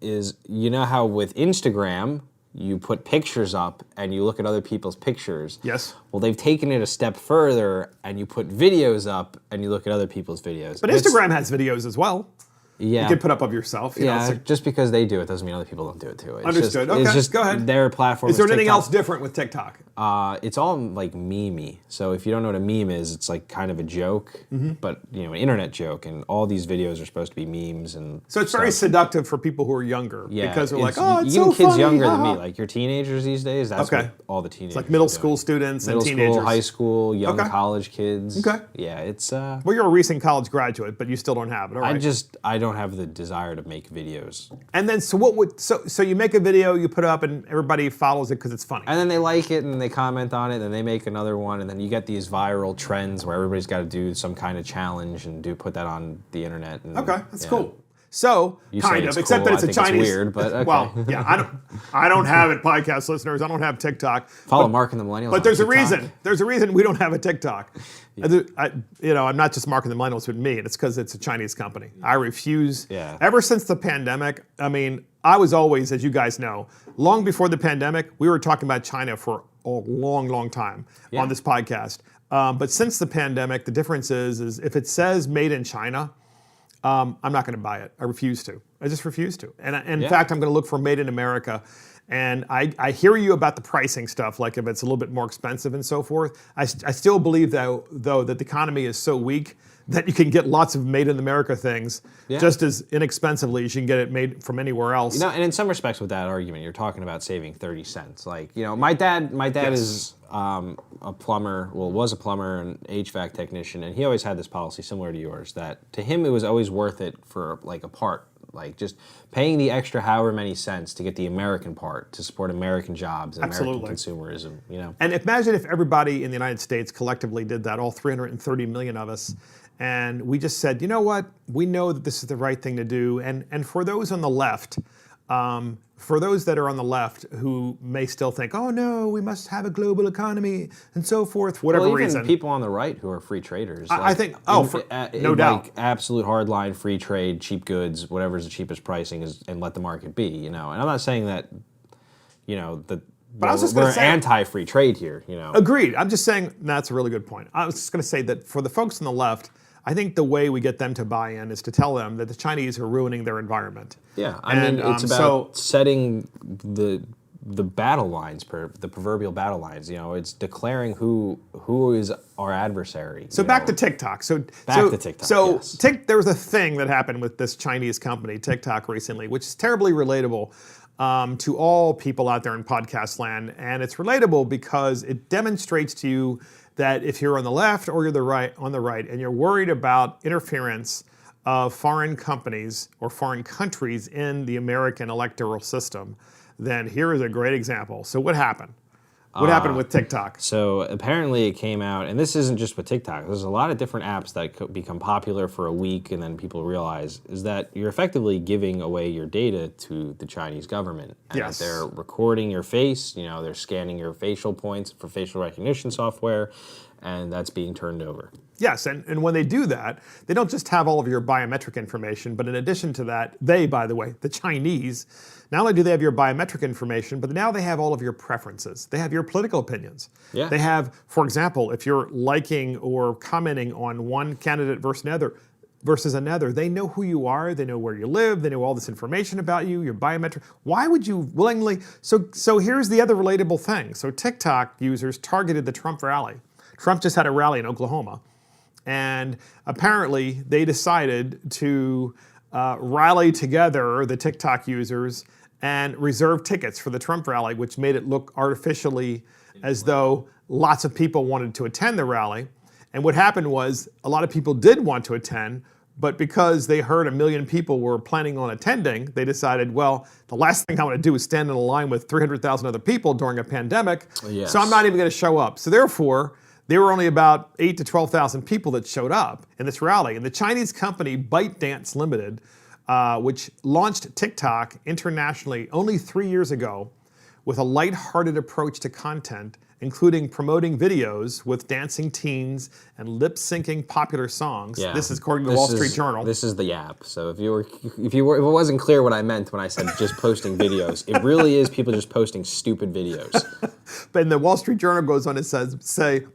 [SPEAKER 2] Is how with Instagram, you put pictures up and you look at other people's pictures.
[SPEAKER 1] Yes.
[SPEAKER 2] Well, they've taken it a step further and you put videos up and you look at other people's videos.
[SPEAKER 1] But Instagram has videos as well.
[SPEAKER 2] Yeah.
[SPEAKER 1] You can put up of yourself.
[SPEAKER 2] Just because they do it doesn't mean other people don't do it too. It's
[SPEAKER 1] Understood.
[SPEAKER 2] Just,
[SPEAKER 1] okay,
[SPEAKER 2] it's just
[SPEAKER 1] go ahead.
[SPEAKER 2] Their platform.
[SPEAKER 1] Is there anything
[SPEAKER 2] TikTok.
[SPEAKER 1] else different with TikTok?
[SPEAKER 2] It's all like meme-y. So if you don't know what a meme is, it's like kind of a joke, but an internet joke, and all these videos are supposed to be memes and.
[SPEAKER 1] So it's very seductive for people who are younger, because they're like, oh, it's
[SPEAKER 2] even
[SPEAKER 1] so
[SPEAKER 2] kids
[SPEAKER 1] funny.
[SPEAKER 2] younger than me, like your teenagers these days. That's what all the teenagers.
[SPEAKER 1] It's like middle
[SPEAKER 2] are
[SPEAKER 1] school
[SPEAKER 2] doing.
[SPEAKER 1] students
[SPEAKER 2] Middle
[SPEAKER 1] and teenagers.
[SPEAKER 2] school, high school, young college kids.
[SPEAKER 1] Okay.
[SPEAKER 2] Yeah, it's.
[SPEAKER 1] Well, you're a recent college graduate, but you still don't have it. All right.
[SPEAKER 2] I don't have the desire to make videos.
[SPEAKER 1] And then, so you make a video, you put it up, and everybody follows it because it's funny.
[SPEAKER 2] And then they like it, and they comment on it, and then they make another one, and then you get these viral trends where everybody's got to do some kind of challenge and put that on the internet. And,
[SPEAKER 1] okay, that's cool. So
[SPEAKER 2] you
[SPEAKER 1] kind of, except that it's a Chinese.
[SPEAKER 2] It's weird, but okay.
[SPEAKER 1] Well, yeah, I don't have it, podcast listeners. I don't have TikTok.
[SPEAKER 2] Follow Mark and the Millennials.
[SPEAKER 1] But there's a
[SPEAKER 2] TikTok.
[SPEAKER 1] reason. There's a reason we don't have a TikTok. I'm not just marking the Millennials with me. It's because it's a Chinese company. I refuse.
[SPEAKER 2] Yeah.
[SPEAKER 1] Ever since the pandemic, I mean, I was always, as you guys know, long before the pandemic, we were talking about China for a long, long time on this podcast. But since the pandemic, the difference is if it says made in China, I'm not going to buy it. I refuse to. I just refuse to. And in fact, I'm going to look for made in America. And I hear you about the pricing stuff, like if it's a little bit more expensive and so forth. I still believe, though, that the economy is so weak that you can get lots of made in America things just as inexpensively as you can get it made from anywhere else.
[SPEAKER 2] And in some respects with that argument, you're talking about saving 30 cents. Like, my dad is a plumber, was a plumber and HVAC technician, and he always had this policy similar to yours, that to him it was always worth it for like a part, like just paying the extra however many cents to get the American part, to support American jobs and American consumerism,
[SPEAKER 1] And imagine if everybody in the United States collectively did that, all 330 million of us, and we just said, you know what, we know that this is the right thing to do. And for those on the left, for those that are on the left who may still think, oh no, we must have a global economy and so forth, whatever
[SPEAKER 2] even
[SPEAKER 1] reason.
[SPEAKER 2] People on the right who are free traders.
[SPEAKER 1] I think, no doubt.
[SPEAKER 2] Like absolute hardline free trade, cheap goods, whatever's the cheapest pricing is, and let the market be, And I'm not saying that, we're anti-free trade here,
[SPEAKER 1] Agreed. I'm just saying that's a really good point. I was just going to say that for the folks on the left, I think the way we get them to buy in is to tell them that the Chinese are ruining their environment.
[SPEAKER 2] Yeah, I mean, it's about setting the battle lines, the proverbial battle lines. It's declaring who is our adversary.
[SPEAKER 1] So back to TikTok. So there was a thing that happened with this Chinese company, TikTok, recently, which is terribly relatable to all people out there in podcast land, and it's relatable because it demonstrates to you that if you're on the left or you're on the right, and you're worried about interference of foreign companies or foreign countries in the American electoral system, then here is a great example. So what happened? What happened with TikTok?
[SPEAKER 2] So apparently it came out, and this isn't just with TikTok. There's a lot of different apps that could become popular for a week, and then people realize is that you're effectively giving away your data to the Chinese government. And that they're recording your face, they're scanning your facial points for facial recognition software, and that's being turned over.
[SPEAKER 1] Yes, and when they do that, they don't just have all of your biometric information, but in addition to that, they, by the way, the Chinese, not only do they have your biometric information, but now they have all of your preferences. They have your political opinions.
[SPEAKER 2] Yeah.
[SPEAKER 1] They have, for example, if you're liking or commenting on one candidate versus another, versus another, they know who you are, they know where you live, they know all this information about you, your biometric. Why would you willingly? So here's the other relatable thing. So TikTok users targeted the Trump rally. Trump just had a rally in Oklahoma, and apparently they decided to rally together the TikTok users and reserve tickets for the Trump rally, which made it look artificially as though lots of people wanted to attend the rally. And what happened was a lot of people did want to attend, but because they heard 1 million people were planning on attending, they decided, well, the last thing I want to do is stand in a line with 300,000 other people during a pandemic,
[SPEAKER 2] Yes.
[SPEAKER 1] so I'm not even going to show up. So therefore, there were only about 8,000 to 12,000 people that showed up in this rally. And the Chinese company ByteDance Limited, which launched TikTok internationally only 3 years ago with a lighthearted approach to content, including promoting videos with dancing teens and lip-syncing popular songs.
[SPEAKER 2] Yeah.
[SPEAKER 1] This is according to the Wall Street Journal.
[SPEAKER 2] This is the app. So if it wasn't clear what I meant when I said just posting videos, it really is people just posting stupid videos.
[SPEAKER 1] But the Wall Street Journal goes on and says,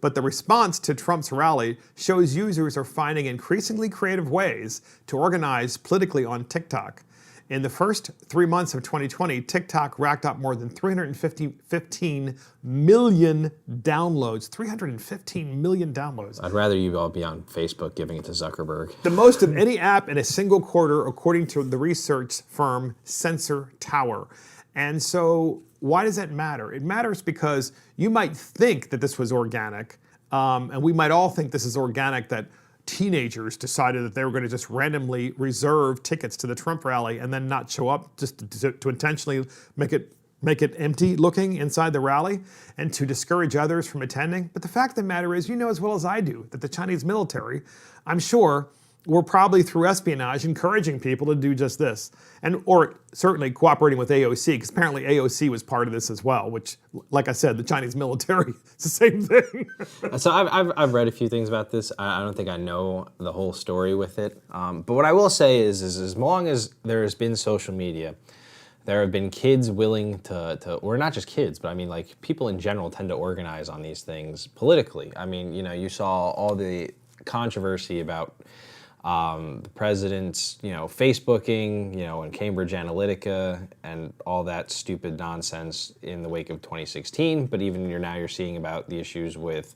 [SPEAKER 1] but the response to Trump's rally shows users are finding increasingly creative ways to organize politically on TikTok. In the first 3 months of 2020, TikTok racked up more than 315 million downloads. 315 million downloads.
[SPEAKER 2] I'd rather you all be on Facebook giving it to Zuckerberg.
[SPEAKER 1] The most of any app in a single quarter, according to the research firm Sensor Tower. And so why does that matter? It matters because you might think that this was organic, and we might all think this is organic, that teenagers decided that they were going to just randomly reserve tickets to the Trump rally and then not show up, just to intentionally make it empty looking inside the rally and to discourage others from attending. But the fact of the matter is, you know as well as I do that the Chinese military, I'm sure, were probably through espionage encouraging people to do just this, or certainly cooperating with AOC, because apparently AOC was part of this as well, which, like I said, the Chinese military, it's the same thing.
[SPEAKER 2] So I've read a few things about this. I don't think I know the whole story with it. But what I will say is as long as there has been social media, there have been kids willing to, or not just kids, but I mean like people in general tend to organize on these things politically. I mean, you saw all the controversy about the president's, Facebooking, and Cambridge Analytica and all that stupid nonsense in the wake of 2016. But even you're seeing about the issues with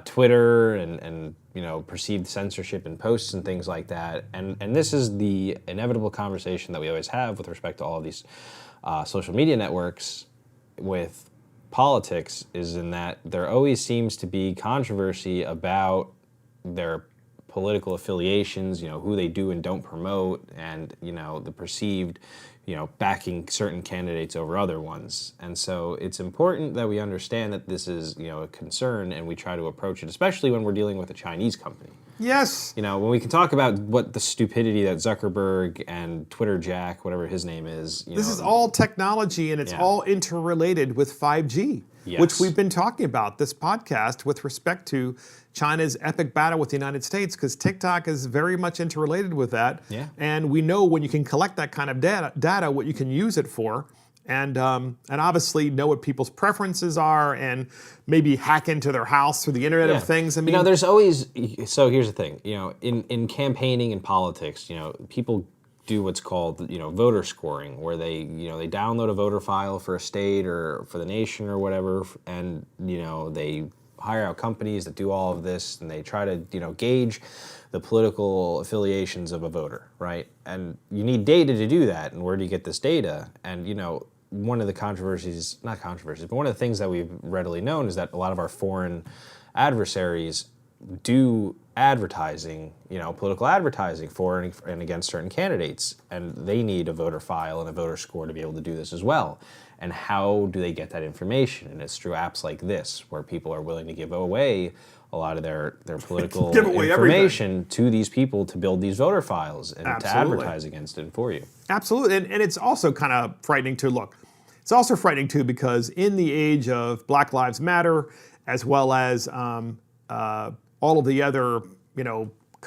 [SPEAKER 2] Twitter and perceived censorship in posts and things like that. And this is the inevitable conversation that we always have with respect to all of these social media networks with politics, is in that there always seems to be controversy about their political affiliations, who they do and don't promote, and the perceived, backing certain candidates over other ones. And so it's important that we understand that this is, a concern, and we try to approach it, especially when we're dealing with a Chinese company.
[SPEAKER 1] Yes.
[SPEAKER 2] When we can talk about what the stupidity that Zuckerberg and Twitter Jack, whatever his name is,
[SPEAKER 1] this is all technology, and it's all interrelated with 5G,
[SPEAKER 2] Yes.
[SPEAKER 1] which we've been talking about this podcast with respect to China's epic battle with the United States, because TikTok is very much interrelated with that.
[SPEAKER 2] Yeah.
[SPEAKER 1] And we know when you can collect that kind of data, what you can use it for. And obviously know what people's preferences are, and maybe hack into their house through the Internet of Things. I mean,
[SPEAKER 2] there's always, so here's the thing, in campaigning and politics, people do what's called, voter scoring, where they download a voter file for a state or for the nation or whatever, and, they hire out companies that do all of this, and they try to, gauge the political affiliations of a voter, right? And you need data to do that, and where do you get this data? And, one of the not controversies, but one of the things that we've readily known is that a lot of our foreign adversaries do advertising, political advertising for and against certain candidates, and they need a voter file and a voter score to be able to do this as well. And how do they get that information? And it's through apps like this, where people are willing to give away a lot of their political information to these people to build these voter files and to advertise against it and for you.
[SPEAKER 1] Absolutely, and it's also kind of frightening too. Look, it's also frightening too because in the age of Black Lives Matter, as well as all of the other,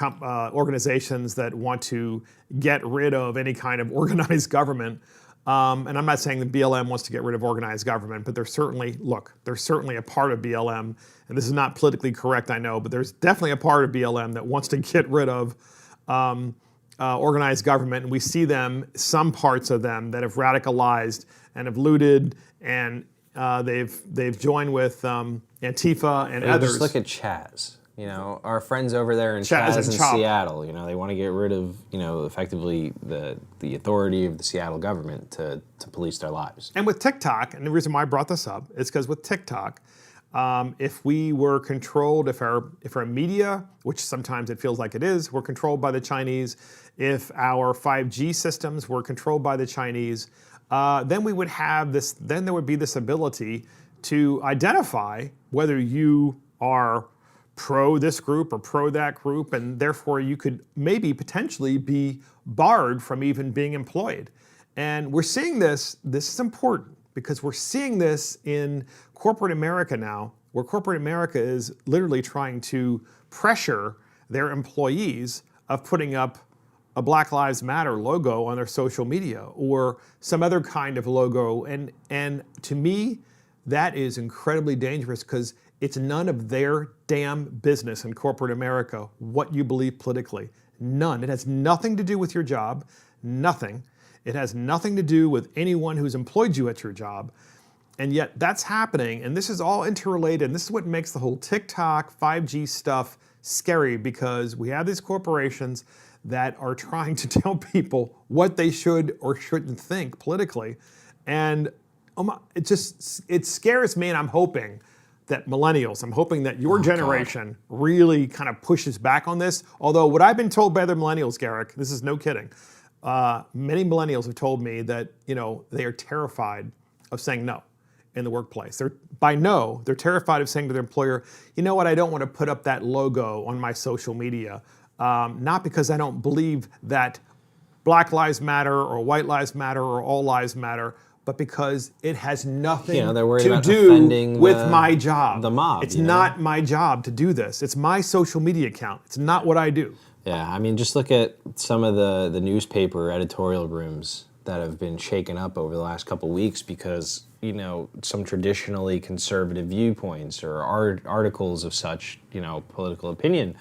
[SPEAKER 1] organizations that want to get rid of any kind of organized government. And I'm not saying that BLM wants to get rid of organized government, but there's certainly a part of BLM, and this is not politically correct, I know, but there's definitely a part of BLM that wants to get rid of organized government, and we see them, some parts of them that have radicalized and have looted, and they've joined with Antifa and others.
[SPEAKER 2] Just look at Chaz. You know, our friends over there in
[SPEAKER 1] Chaz
[SPEAKER 2] Chaz
[SPEAKER 1] and
[SPEAKER 2] in
[SPEAKER 1] Chop.
[SPEAKER 2] Seattle. You know, they want to get rid of, you know, effectively the authority of the Seattle government to police their lives.
[SPEAKER 1] And with TikTok, and the reason why I brought this up is because with TikTok, if we were controlled, if our media, which sometimes it feels like it is, were controlled by the Chinese, if our 5G systems were controlled by the Chinese, then we would have this. Then there would be this ability to identify whether you are pro this group or pro that group, and therefore you could maybe potentially be barred from even being employed. And we're seeing this. This is important because we're seeing this in corporate America now, where corporate America is literally trying to pressure their employees of putting up a Black Lives Matter logo on their social media or some other kind of logo. And to me, that is incredibly dangerous because it's none of their damn business in corporate America what you believe politically. None. It has nothing to do with your job. Nothing. It has nothing to do with anyone who's employed you at your job. And yet that's happening, and this is all interrelated. And this is what makes the whole TikTok, 5G stuff scary, because we have these corporations that are trying to tell people what they should or shouldn't think politically. And it scares me, and I'm hoping that millennials, I'm hoping that your generation really kind of pushes back on this. Although what I've been told by other millennials, Garrick, this is no kidding, many millennials have told me that, you know, they are terrified of saying no in the workplace. They're terrified of saying to their employer, you know what, I don't want to put up that logo on my social media. Not because I don't believe that Black Lives Matter or White Lives Matter or all lives matter, but because it has nothing to do with my job.
[SPEAKER 2] The mob.
[SPEAKER 1] It's not my job to do this. It's my social media account. It's not what I do.
[SPEAKER 2] Yeah, I mean, just look at some of the newspaper editorial rooms that have been shaken up over the last couple weeks because, you know, some traditionally conservative viewpoints or articles of such, you know, political opinion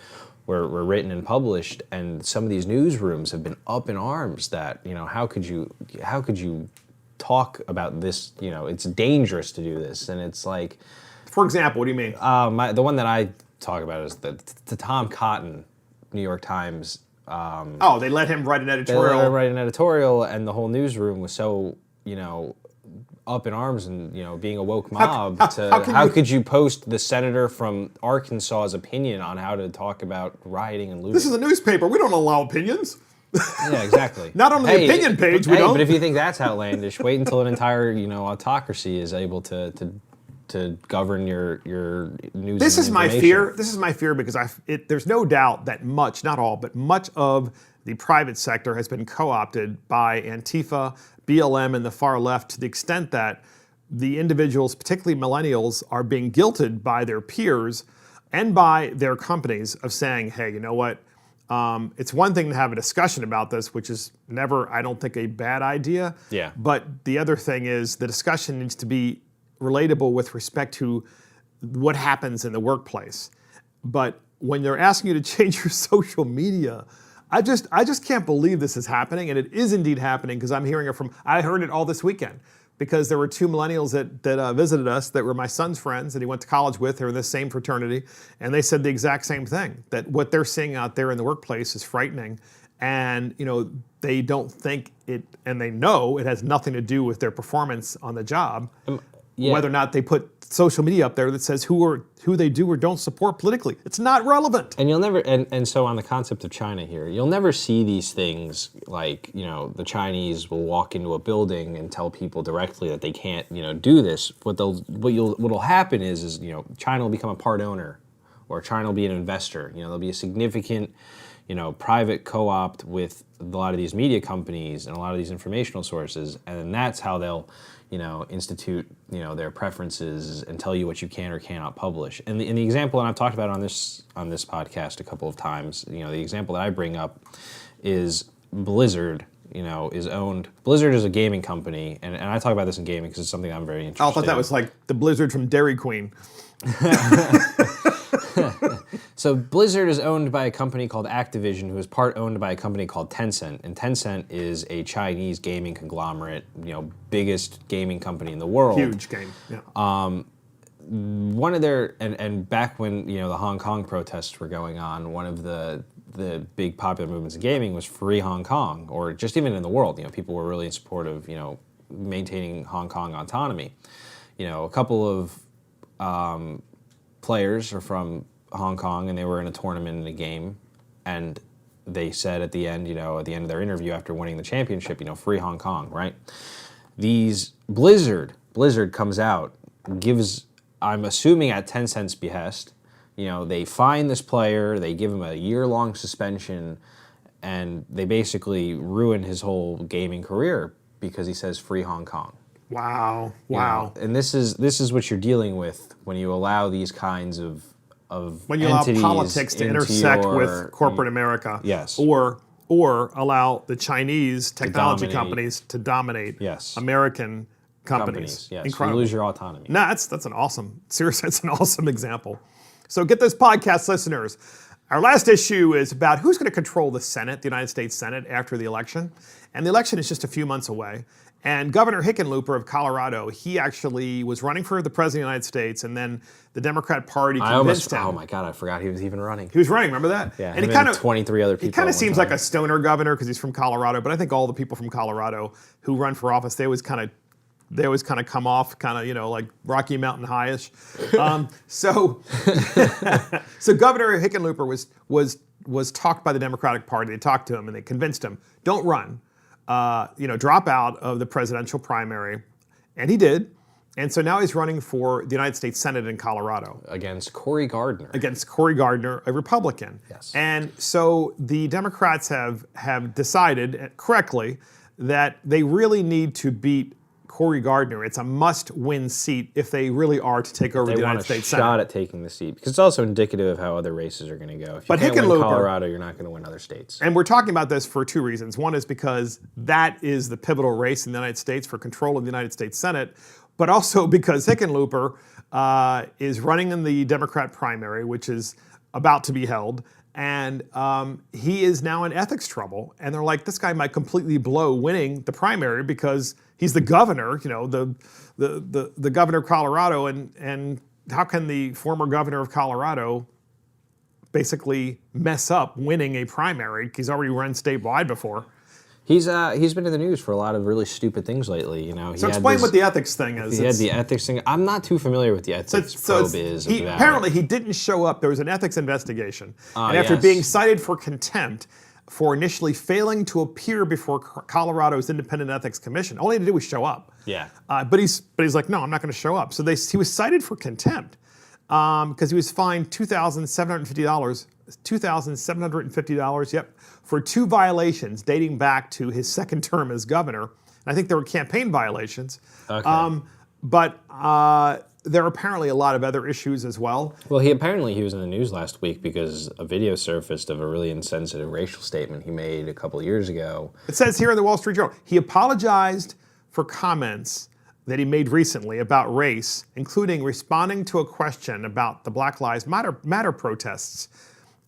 [SPEAKER 2] were written and published, and some of these newsrooms have been up in arms that, you know, how could you talk about this? You know, it's dangerous to do this, and it's like,
[SPEAKER 1] for example, what do you mean?
[SPEAKER 2] The one that I talk about is the Tom Cotton New York Times.
[SPEAKER 1] They let him write an editorial.
[SPEAKER 2] They let him write an editorial, and the whole newsroom was so, you know, up in arms and, you know, being a woke mob. How could you post the senator from Arkansas's opinion on how to talk about rioting and looting?
[SPEAKER 1] This is a newspaper. We don't allow opinions.
[SPEAKER 2] Yeah, exactly.
[SPEAKER 1] Not on the opinion page. We don't.
[SPEAKER 2] But if you think that's outlandish, wait until an entire, you know, autocracy is able to govern your news.
[SPEAKER 1] This is my
[SPEAKER 2] information.
[SPEAKER 1] fear. This is my fear because there's no doubt that much, not all, but much of the private sector has been co-opted by Antifa, BLM, and the far left to the extent that the individuals, particularly millennials, are being guilted by their peers and by their companies of saying, hey, you know what? It's one thing to have a discussion about this, which is never, I don't think, a bad idea.
[SPEAKER 2] Yeah.
[SPEAKER 1] But the other thing is the discussion needs to be relatable with respect to what happens in the workplace. But when they're asking you to change your social media, I just can't believe this is happening, and it is indeed happening because I'm hearing it I heard it all this weekend because there were two millennials that visited us that were my son's friends that he went to college with. They're in the same fraternity, and they said the exact same thing, that what they're seeing out there in the workplace is frightening, and, you know, they don't think it, and they know it has nothing to do with their performance on the job.
[SPEAKER 2] Yeah.
[SPEAKER 1] Whether or not they put social media up there that says who they do or don't support politically. It's not relevant.
[SPEAKER 2] And you'll never, and so on the concept of China here, you'll never see these things like, you know, the Chinese will walk into a building and tell people directly that they can't, you know, do this. What'll happen is, you know, China will become a part owner, or China will be an investor. You know, there'll be a significant, you know, private co-opt with a lot of these media companies and a lot of these informational sources, and that's how they'll, you know, institute, you know, their preferences and tell you what you can or cannot publish. And the example, and I've talked about on this podcast a couple of times, you know, the example that I bring up is Blizzard. You know, Blizzard is a gaming company, and I talk about this in gaming because it's something I'm very interested in.
[SPEAKER 1] I thought that was like the Blizzard from Dairy Queen.
[SPEAKER 2] So Blizzard is owned by a company called Activision, who is part owned by a company called Tencent, and Tencent is a Chinese gaming conglomerate, biggest gaming company in the world.
[SPEAKER 1] Huge game. Yeah.
[SPEAKER 2] One of their and back when the Hong Kong protests were going on, one of the big popular movements in gaming was Free Hong Kong, or just even in the world, people were really in support of maintaining Hong Kong autonomy. A couple of players are from Hong Kong, and they were in a tournament in a game, and they said at the end of their interview after winning the championship, Free Hong Kong, right? Blizzard comes out, gives, I'm assuming at Tencent's behest, they fine this player, they give him a year-long suspension, and they basically ruin his whole gaming career because he says Free Hong Kong.
[SPEAKER 1] Wow.
[SPEAKER 2] And this is what you're dealing with when you allow these kinds of
[SPEAKER 1] when you allow
[SPEAKER 2] entities
[SPEAKER 1] politics to
[SPEAKER 2] into
[SPEAKER 1] intersect
[SPEAKER 2] your,
[SPEAKER 1] with corporate America.
[SPEAKER 2] Yes.
[SPEAKER 1] Or allow the Chinese technology companies to dominate American companies.
[SPEAKER 2] Yes.
[SPEAKER 1] Incredible.
[SPEAKER 2] You lose your autonomy.
[SPEAKER 1] No, that's an awesome, seriously, it's an awesome example. So get this, podcast listeners. Our last issue is about who's going to control the Senate, the United States Senate, after the election. And the election is just a few months away. And Governor Hickenlooper of Colorado, he actually was running for the President of the United States, and then the Democrat Party convinced him.
[SPEAKER 2] Oh my God, I forgot he was even running.
[SPEAKER 1] He was running, remember that?
[SPEAKER 2] Yeah,
[SPEAKER 1] and he kind of
[SPEAKER 2] 23 other people.
[SPEAKER 1] He kind of seems like a stoner governor because he's from Colorado, but I think all the people from Colorado who run for office, they always kind of come off like Rocky Mountain High-ish. So Governor Hickenlooper was talked by the Democratic Party. They talked to him and they convinced him, don't run. Drop out of the presidential primary. And he did. And so now he's running for the United States Senate in Colorado.
[SPEAKER 2] Against Cory Gardner.
[SPEAKER 1] A Republican.
[SPEAKER 2] Yes.
[SPEAKER 1] And so the Democrats have decided correctly that they really need to beat Cory Gardner. It's a must-win seat if they really are to take over the United States Senate.
[SPEAKER 2] They want a shot at taking the seat because it's also indicative of how other races are going to go. If you
[SPEAKER 1] But
[SPEAKER 2] can't win
[SPEAKER 1] Hickenlooper,
[SPEAKER 2] Colorado, you're not going to win other states.
[SPEAKER 1] And we're talking about this for two reasons. One is because that is the pivotal race in the United States for control of the United States Senate, but also because Hickenlooper is running in the Democrat primary, which is about to be held, and he is now in ethics trouble. And they're like, this guy might completely blow winning the primary because he's the governor, the governor of Colorado, and how can the former governor of Colorado basically mess up winning a primary? He's already run statewide before.
[SPEAKER 2] He's been in the news for a lot of really stupid things lately.
[SPEAKER 1] So explain what the ethics thing is.
[SPEAKER 2] He had the ethics thing. I'm not too familiar with the ethics probe is.
[SPEAKER 1] Apparently he didn't show up. There was an ethics investigation. And after being cited for contempt for initially failing to appear before Colorado's Independent Ethics Commission, all he had to do was show up.
[SPEAKER 2] Yeah.
[SPEAKER 1] But he's like, no, I'm not going to show up. So he was cited for contempt because he was fined $2,750. $2,750, for two violations dating back to his second term as governor. And I think there were campaign violations.
[SPEAKER 2] Okay.
[SPEAKER 1] But there are apparently a lot of other issues as well.
[SPEAKER 2] Well, he was in the news last week because a video surfaced of a really insensitive racial statement he made a couple years ago.
[SPEAKER 1] It says here in the Wall Street Journal, he apologized for comments that he made recently about race, including responding to a question about the Black Lives Matter protests.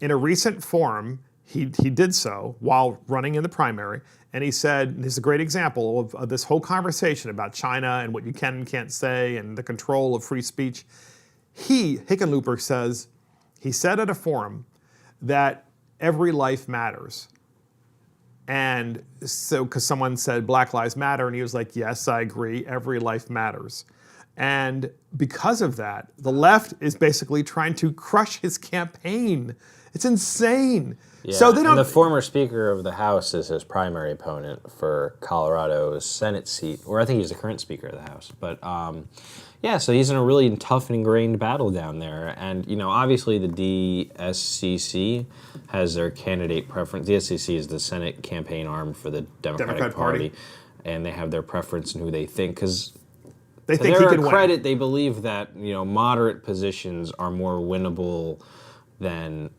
[SPEAKER 1] In a recent forum, he did so while running in the primary, and he said, this is a great example of this whole conversation about China and what you can and can't say and the control of free speech. Hickenlooper says, he said at a forum that every life matters. And so, because someone said Black Lives Matter, and he was like, yes, I agree, every life matters. And because of that, the left is basically trying to crush his campaign. It's insane.
[SPEAKER 2] Yeah,
[SPEAKER 1] so they don't.
[SPEAKER 2] And the former Speaker of the House is his primary opponent for Colorado's Senate seat, or I think he's the current Speaker of the House. But so he's in a really tough and ingrained battle down there. And obviously the DSCC has their candidate preference. The DSCC is the Senate campaign arm for the Democratic Party, and they have their preference in who they think because.
[SPEAKER 1] They think
[SPEAKER 2] to
[SPEAKER 1] he
[SPEAKER 2] their
[SPEAKER 1] can
[SPEAKER 2] credit,
[SPEAKER 1] win.
[SPEAKER 2] they believe that moderate positions are more winnable than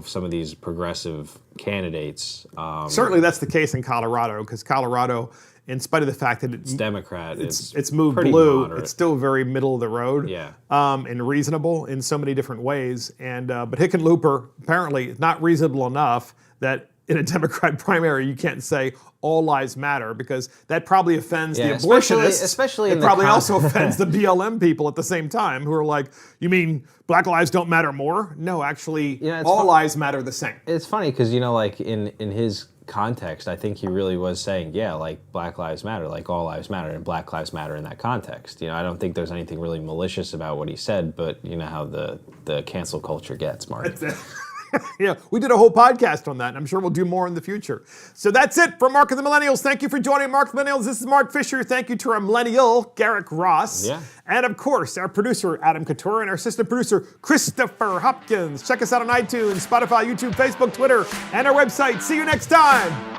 [SPEAKER 2] some of these progressive candidates.
[SPEAKER 1] Certainly, that's the case in Colorado, because Colorado, in spite of the fact that
[SPEAKER 2] it's Democrat,
[SPEAKER 1] it's moved
[SPEAKER 2] pretty
[SPEAKER 1] blue,
[SPEAKER 2] moderate.
[SPEAKER 1] it's still very middle of the road,
[SPEAKER 2] Yeah.
[SPEAKER 1] And reasonable in so many different ways. And but Hickenlooper apparently not reasonable enough that in a Democrat primary you can't say all lives matter, because that probably offends the abortionists.
[SPEAKER 2] Especially
[SPEAKER 1] it probably also offends the BLM people at the same time, who are like, you mean Black lives don't matter more? No, actually, all lives matter the same.
[SPEAKER 2] It's funny because like in his context, I think he really was saying, yeah, like Black lives matter, like all lives matter, and Black lives matter in that context. I don't think there's anything really malicious about what he said, but you know how the cancel culture gets, Mark.
[SPEAKER 1] Yeah, we did a whole podcast on that, and I'm sure we'll do more in the future. So that's it from Mark and the Millennials. Thank you for joining Mark and the Millennials. This is Mark Fisher. Thank you to our millennial, Garrick Ross.
[SPEAKER 2] Yeah.
[SPEAKER 1] And of course, our producer, Adam Couture, and our assistant producer, Christopher Hopkins. Check us out on iTunes, Spotify, YouTube, Facebook, Twitter, and our website. See you next time.